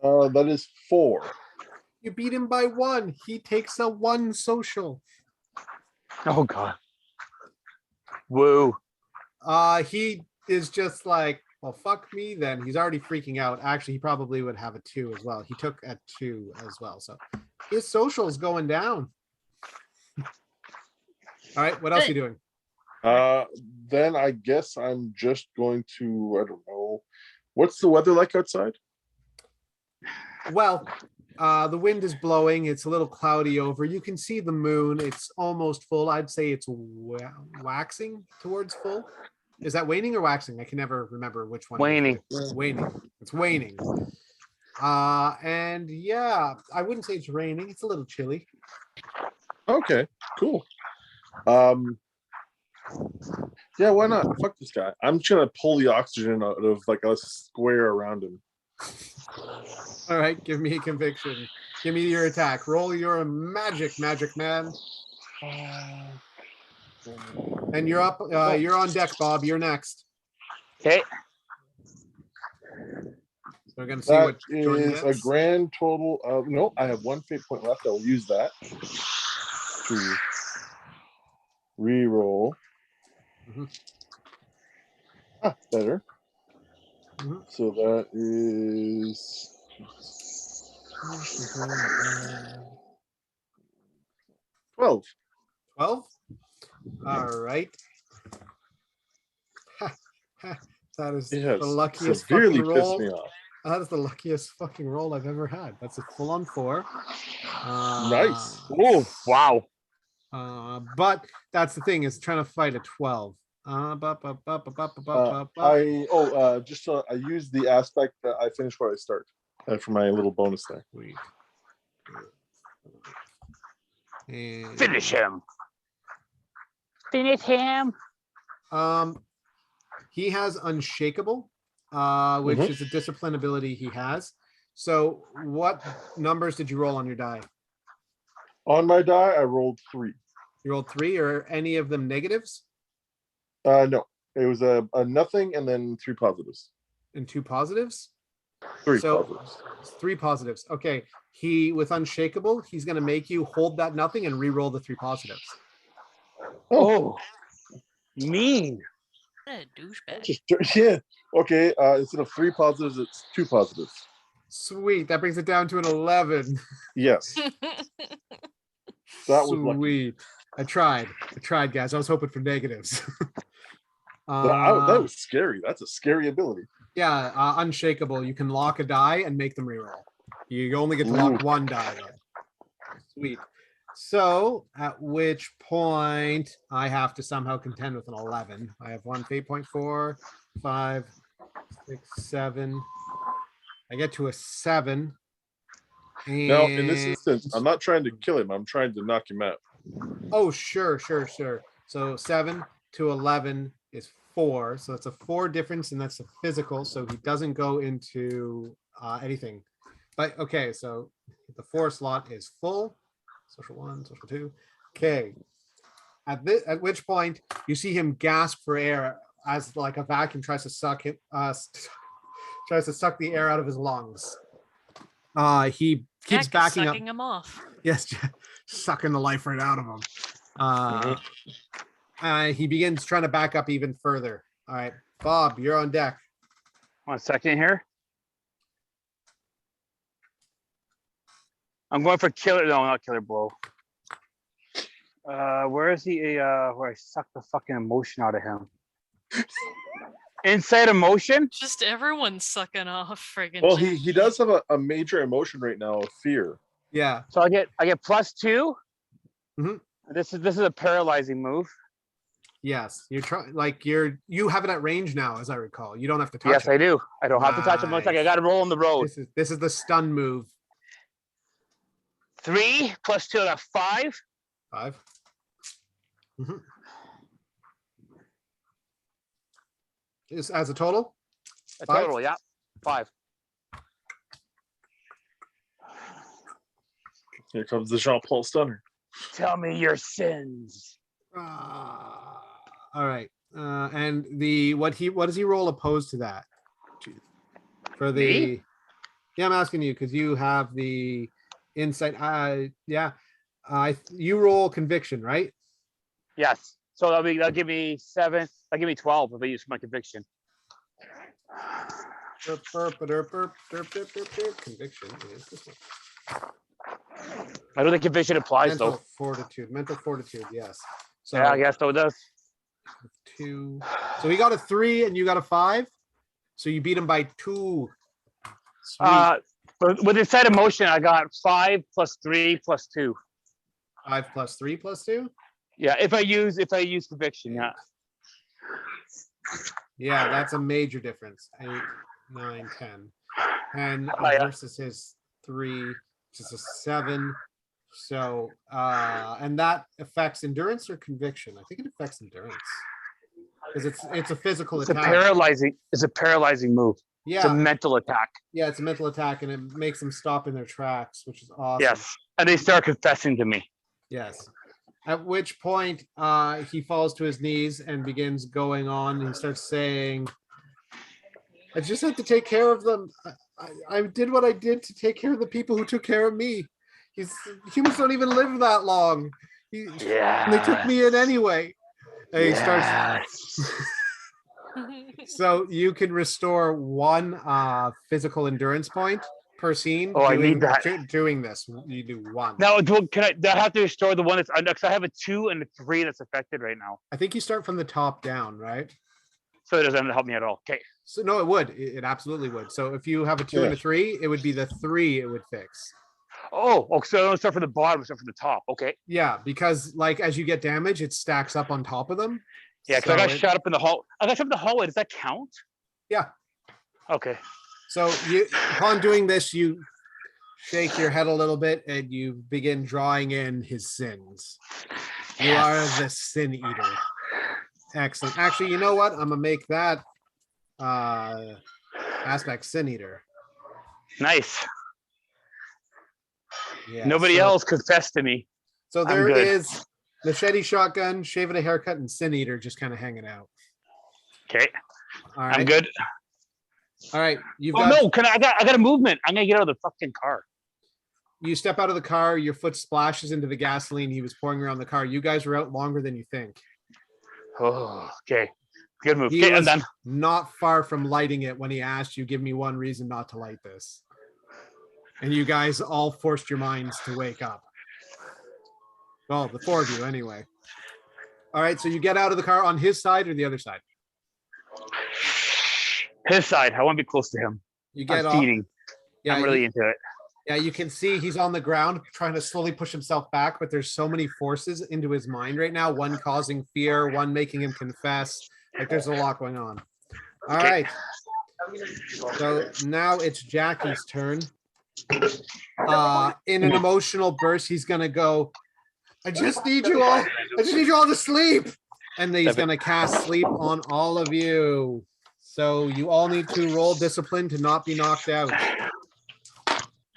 That is 4. You beat him by 1. He takes a 1 social. Oh god. Woo. He is just like, well, fuck me then. He's already freaking out. Actually, he probably would have a 2 as well. He took a 2 as well. So his social is going down. All right, what else are you doing? Then I guess I'm just going to, I don't know. What's the weather like outside? Well, the wind is blowing. It's a little cloudy over. You can see the moon. It's almost full. I'd say it's waxing towards full. Is that waning or waxing? I can never remember which one. Waning. Waning. It's waning. And yeah, I wouldn't say it's raining. It's a little chilly. Okay, cool. Yeah, why not? Fuck this guy. I'm just gonna pull the oxygen out of like a square around him. All right, give me a conviction. Give me your attack. Roll your magic man. And you're up. You're on deck, Bob. You're next. Okay. So we're gonna see That what Jordan is a gets. grand total of no. I have 1 fate point left. I will use that to re-roll. Mhm. Better. Mhm. So that is 12. 12. All right. That is It the has luckiest severely fucking pissed roll. me off. That is the luckiest fucking roll I've ever had. That's a full on 4. Nice. Oh wow. But that's the thing, is trying to fight a 12. Just so I use the aspect that I finish where I start for my little bonus there. Sweet. And, Finish him. Finish him. he has Unshakable, which is a discipline ability he has. So what numbers did you roll on your die? On my die, I rolled 3. You rolled 3, or any of them negatives? No, it was a nothing and then 3 positives. And 2 positives? 3 So- positives. 3 positives. Okay. He, with Unshakable, he's going to make you hold that nothing and re-roll the 3 positives. Oh. Mean. What a douchebag. Just, yeah. Okay. Instead of 3 positives, it's 2 positives. Sweet. That brings it down to an 11. Yes. That was lucky. Sweet. I tried, guys. I was hoping for negatives. That was scary. That's a scary ability. Yeah, Unshakable. You can lock a die and make them reroll. You only get to lock Ooh. 1 die, though. Sweet. So, at which point I have to somehow contend with an 11. I have 1 fate point, 4, 5, 6, 7. I get to a 7. Now, in this And- instance, I'm not trying to kill him. I'm trying to knock him out. Oh, sure. So 7 to 11 is 4. So that's a 4 difference, and that's a physical. So he doesn't go into anything. But okay, so the 4 slot is full. Social 1, social 2. Okay. At which point you see him gasp for air as like a vacuum tries to suck him, tries to suck the air out of his lungs. He keeps Jack is backing up. sucking him off. Yes, sucking the life right out of him. He begins trying to back up even further. All right, Bob, you're on deck. 1 second here. I'm going for killer. No, not killer blow. Where is he? Where I suck the fucking emotion out of him. Inside emotion. Just everyone's sucking off friggin' Well, Jackie. he does have a major emotion right now of fear. Yeah. So I get +2. Mhm. This is a paralyzing move. Yes. You're trying like you have it at range now, as I recall. You don't have to touch Yes, it. I do. I don't have to touch him. One second. I got to roll on the road. This is the stun move. 3 + 2. I got 5. 5. Mhm. Is as a total? A 5? total, yeah. 5. Here comes the Jean-Paul Stunner. Tell me your sins. All right. And what does he roll opposed to that? For the Me? Yeah, I'm asking you because you have the insight. Yeah. You roll conviction, right? Yes. So that'll give me 7. That'll give me 12 if I use my conviction. Conviction is this one. I don't think conviction applies Mental though. fortitude. Mental fortitude, yes. So Yeah, I guess so. It does. 2. So he got a 3 and you got a 5. So you beat him by 2. Sweet. But with inside emotion, I got 5 + 3 + 2. 5 + 3 + 2. Yeah, if I use conviction, yeah. Yeah, that's a major difference. 8, 9, 10. And Oh, yeah. versus his 3, which is a 7. So and that affects endurance or conviction. I think it affects endurance. Because it's a physical It's attack. a paralyzing move. It's a Yeah, mental attack. yeah, it's a mental attack and it makes them stop in their tracks, which is awesome. Yes. And they start confessing to me. Yes. At which point he falls to his knees and begins going on. He starts saying, I just had to take care of them. I did what I did to take care of the people who took care of me. Humans don't even live that long. Yeah. And they took me in anyway. And he starts. So you can restore 1 physical endurance point per scene. Oh, I need that. Doing this, you do 1. Now, do I have to restore the one that's under? Because I have a 2 and a 3 that's affected right now. I think you start from the top down, right? So it doesn't help me at all. Okay. So no, it would. It absolutely would. So if you have a 2 and a 3, it would be the 3 it would fix. Oh, so I don't start from the bottom, I start from the top. Okay. Yeah, because like as you get damage, it stacks up on top of them. Yeah, because I got shot up in the hall. I got shot up in the hallway. Does that count? Yeah. Okay. So upon doing this, you shake your head a little bit and you begin drawing in his sins. You are the sin eater. Excellent. Actually, you know what? I'm gonna make that aspect sin eater. Nice. Yeah. Nobody else confessed to me. So there good. is machete, shotgun, shaving a haircut, and sin eater just kind of hanging out. Okay. All right. I'm good. All right. You've Oh got. no! I got a movement. I'm gonna get out of the fucking car. You step out of the car. Your foot splashes into the gasoline he was pouring around the car. You guys were out longer than you think. Oh, okay. Good move. He Okay, I'm was done. not far from lighting it when he asked you, "Give me one reason not to light this." And you guys all forced your minds to wake up. Well, the 4 of you, anyway. All right. So you get out of the car on his side or the other side. His side. I want to be close to him. You get I'm off. feeding. Yeah, I'm really into it. Yeah, you can see he's on the ground trying to slowly push himself back, but there's so many forces into his mind right now. One causing fear, one making him confess. Like there's a lot going on. All right. So now it's Jackie's turn. In an emotional burst, he's gonna go, I just need you all to sleep. And then he's gonna cast sleep on all of you. So you all need to roll discipline to not be knocked out.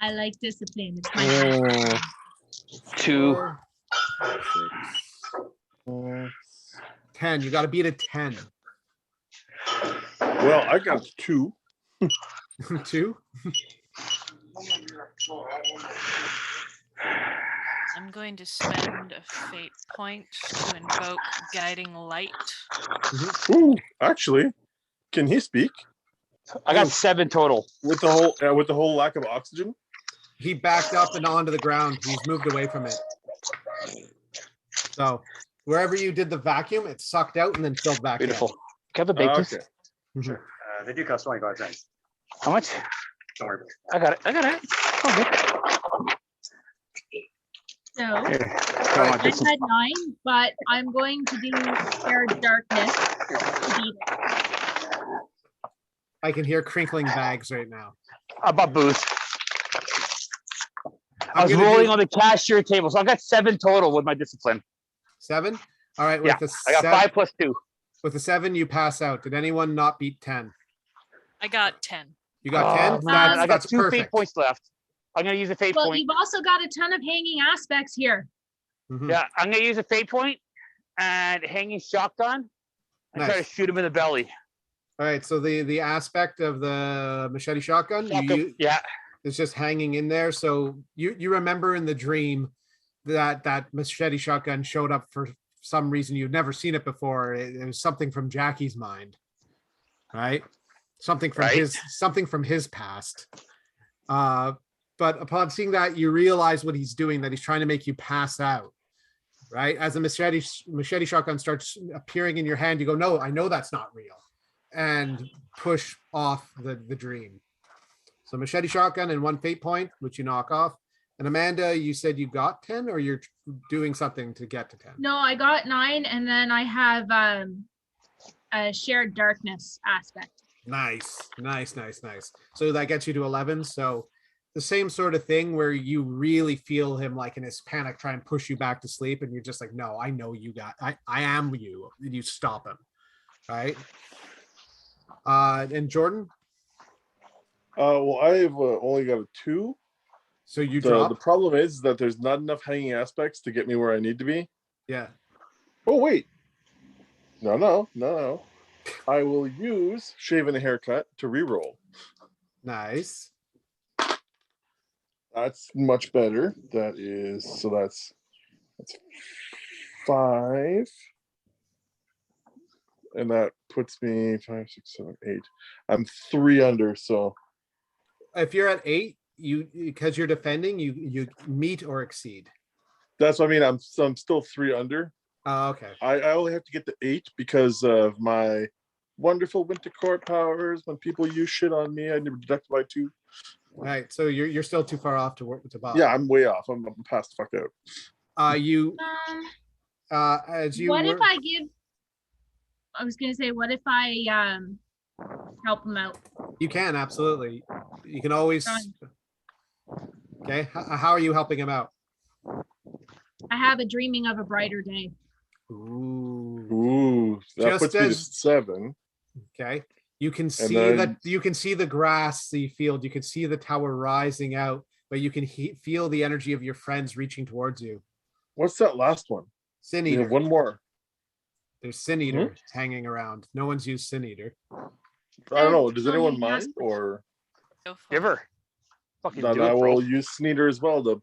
I like discipline. It's my passion. 2. 4, 6, 10. You got to beat a 10. Well, I got 2. 2. I'm going to spend a fate point to invoke guiding light. Ooh, actually, can he speak I got 7 total. with the whole lack of oxygen? he backed up and onto the ground. He's moved away from it. So wherever you did the vacuum, it sucked out and then filled back Beautiful. in. Can I have a bake, please? Okay. Mhm. They do cost 25 cents. How much? Don't worry. I got it. I got it. Okay. So Here. Right. Come on, I this is- had 9, but I'm going to do Shared Darkness to beat it. I can hear crinkling bags right now. I bought booze. I I'm was gonna rolling do on the cashier table, so I got 7 total with my discipline. 7. All right, Yeah, with the I got 7, 5 plus 2. with the 7, you pass out. Did anyone not beat 10? I got 10. You got 10? Oh, man, I got That's 2 fate perfect. points left. I'm gonna use a fate Well, point. you've also got a ton of hanging aspects here. Mhm. Yeah, I'm gonna use a fate point and hanging shotgun and try to Nice. shoot him in the belly. All right, so the aspect of the machete shotgun, Yeah, it's just hanging in there. So you remember in the dream that machete shotgun showed up for some reason you've never seen it before. It was something from Jackie's mind, right? Something from Right. his past. But upon seeing that, you realize what he's doing, that he's trying to make you pass out. Right? As the machete shotgun starts appearing in your hand, you go, no, I know that's not real. And push off the dream. So machete shotgun and 1 fate point, which you knock off. And Amanda, you said you got 10 or you're doing something to get to 10? No, I got 9, and then I have a Shared Darkness aspect. Nice. So that gets you to 11. So the same sort of thing where you really feel him like in his panic, try and push you back to sleep. And you're just like, no, I know you I am you. And you stop him. Right. And Jordan, Well, I've only got a 2. so you The drop. problem is that there's not enough hanging aspects to get me where I need to be. Yeah. Oh wait, no. I will use shaving a haircut to reroll. Nice. That's much better. That's 5, and that puts me 5, 6, 7, 8. I'm 3 under. So If you're at 8, you because you're defending, you meet or exceed. that's what I mean. I'm still 3 under. Okay. I only have to get to 8 because of my wonderful winter court powers. When people use shit on me, I never deduct by 2. All right. So you're still too far off to work to Bob. Yeah, I'm way off. I'm past the fuck out. You Um, as you what if were- I give? I was gonna say, what if I help him out? You can absolutely. You can always. Fine. Okay. How are you helping him out? I have a dreaming of a brighter day. Ooh. Ooh, that Just puts me to as- 7. Okay. You can see then- that you can see the grassy field. You can see the tower rising out, but you can feel the energy of your friends reaching towards you. What's that last one? Sin You Eater. have one more. There's Sin Eater hanging around. No one's used Sin Eater. I don't know. Does Oh, anyone he mind? has- Or Go for give it. her. Fucking then do I it, bro. will use Sneeder as well to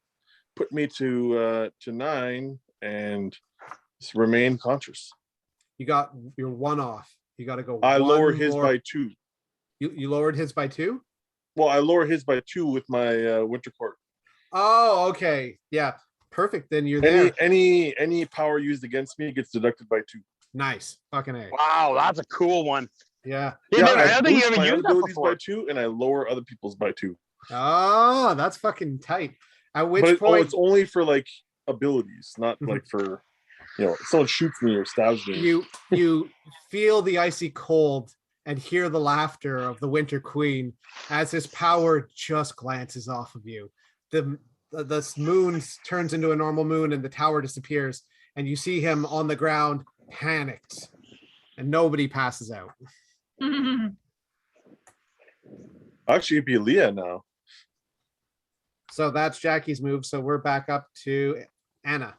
put me to 9 and just remain conscious. You're 1 off. You got to go. I lower one his more- by 2. You lowered his by 2. Well, I lower his by 2 with my winter court. Oh, okay. Yeah. Perfect. Then you're there. Any power used against me gets deducted by 2. Nice. Fucking A. Wow, that's a cool one. Yeah. Yeah, I I don't think you boost ever my used that abilities before. by 2, and I lower other people's by 2. Oh, that's fucking tight. At which But point it's only for like abilities, not Mhm. like for if someone shoots me or stabs me. you feel the icy cold and hear the laughter of the Winter Queen as his power just glances off of you. The moon turns into a normal moon and the tower disappears, and you see him on the ground, panicked, and nobody passes out. Actually, it'd be Leah now. So that's Jackie's move. So we're back up to Anna.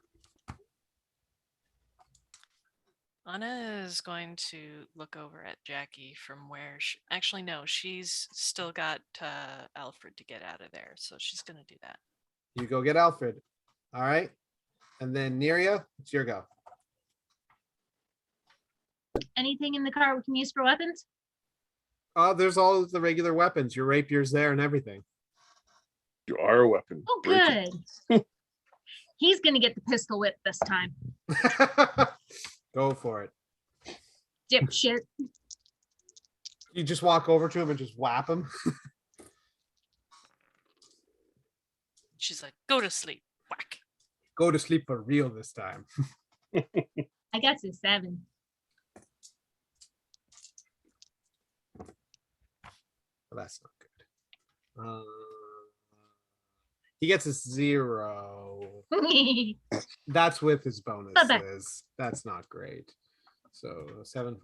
Anna is going to look over at Jackie from where actually no, she's still got Alfred to get out of there, so she's gonna do that. You go get Alfred. All right. And then Neria, it's your go. Anything in the car we can use for weapons? There's all the regular weapons. Your rapier's there and everything. You are a weapon. Oh, Break it. good. He's gonna get the pistol whip this time. Go for it. Dipshit. You just walk over to him and just whap him. She's like, go to sleep. Whack. Go to sleep for real this time. I got a 7. Well, that's not good. He gets a 0. That's with his bad. bonuses. That's not great. So 7.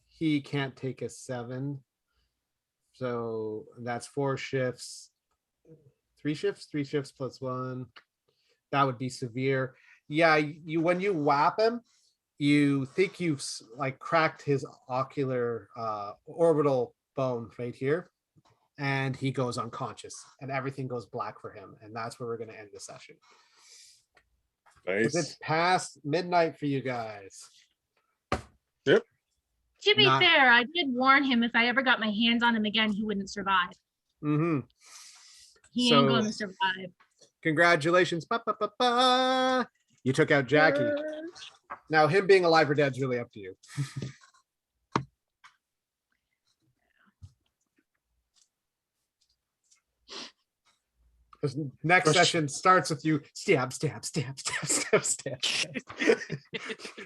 He can't take a 7. So that's 4 shifts. 3 shifts? 3 shifts plus 1. That would be severe. Yeah, you when you whap him, you think you've like cracked his ocular orbital bone right here, and he goes unconscious, and everything goes black for him, and that's where we're going to end the session. 'Cause Nice. it's past midnight for you guys. Yep. To be Not- fair, I did warn him if I ever got my hands on him again, he wouldn't survive. Mm-hmm. He ain't going to survive. Congratulations. Ba, ba, ba, ba. You took out Jackie. Now, him being alive or dead is really up to you. This next Question. session starts with you stab, stab, stab, stab, stab, stab. stab.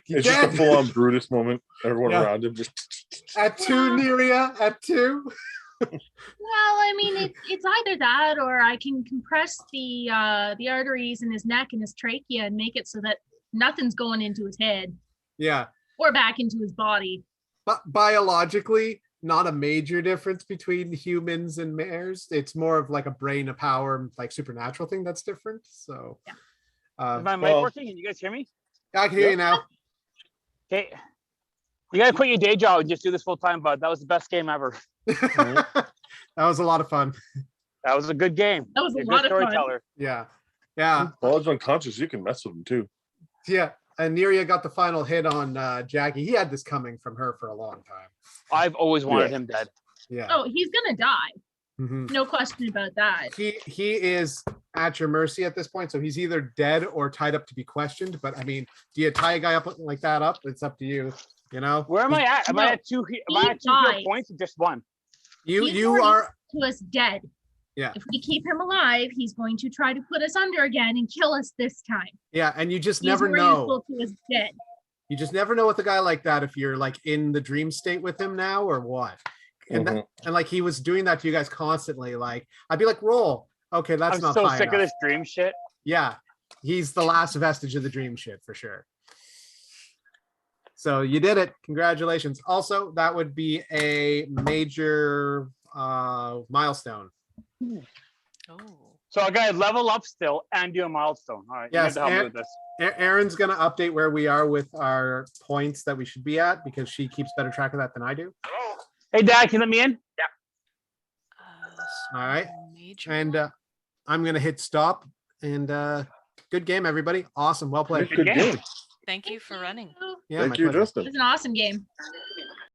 You It's just a dead. full-on Brutus moment. Everyone Yeah. around him just. At 2, Neria, at 2. Well, I mean, it's either that or I can compress the arteries in his neck and his trachea and make it so that nothing's going into his head Yeah, or back into his body. but biologically, not a major difference between humans and mares. It's more of like a brain, a power, like supernatural thing that's different. So, Yeah. Is my mic well- working? Can you guys hear me? I can hear you now. Okay. You gotta quit your day job and just do this full time, bud. That was the best game ever. That was a lot of fun. That was a good game. That was a You're lot good of fun. storyteller. Yeah, yeah, While he's unconscious, you can mess with him too. yeah. And Neria got the final hit on Jackie. He had this coming from her for a long time. I've always wanted Yeah. him dead. Yeah. Oh, he's gonna die. Mhm. No question about that. He is at your mercy at this point, so he's either dead or tied up to be questioned. But I mean, do you tie a guy up like that up? It's up to you. You know, Where am I at? Am I No, at two? Am I at 2 dies. heal points or just 1? you He's you already are to us dead. Yeah. If we keep him alive, he's going to try to put us under again and kill us this time. yeah, and you just He's never more know. useful to us dead. You just never know with a guy like that if you're like in the dream state with him now or what. And Mm-hmm. that, and like he was doing that to you guys constantly. Like I'd be like, roll. Okay, that's I'm not so high sick of enough. this dream shit. Yeah, he's the last vestige of the dream shit for sure. So you did it. Congratulations. Also, that would be a major milestone. Oh. So I gotta level up still and do a milestone. All right. you Yes, have to help me and- with this. Erin's going to update where we are with our points that we should be at because she keeps better track of that than I do. Hey, Dad, can you let me in? All right. Major And one? I'm going to hit stop. And good game, everybody. Awesome. Well played. Good game. Thank you for running. Yeah, Thank my you, pleasure. Justin. It was an awesome game.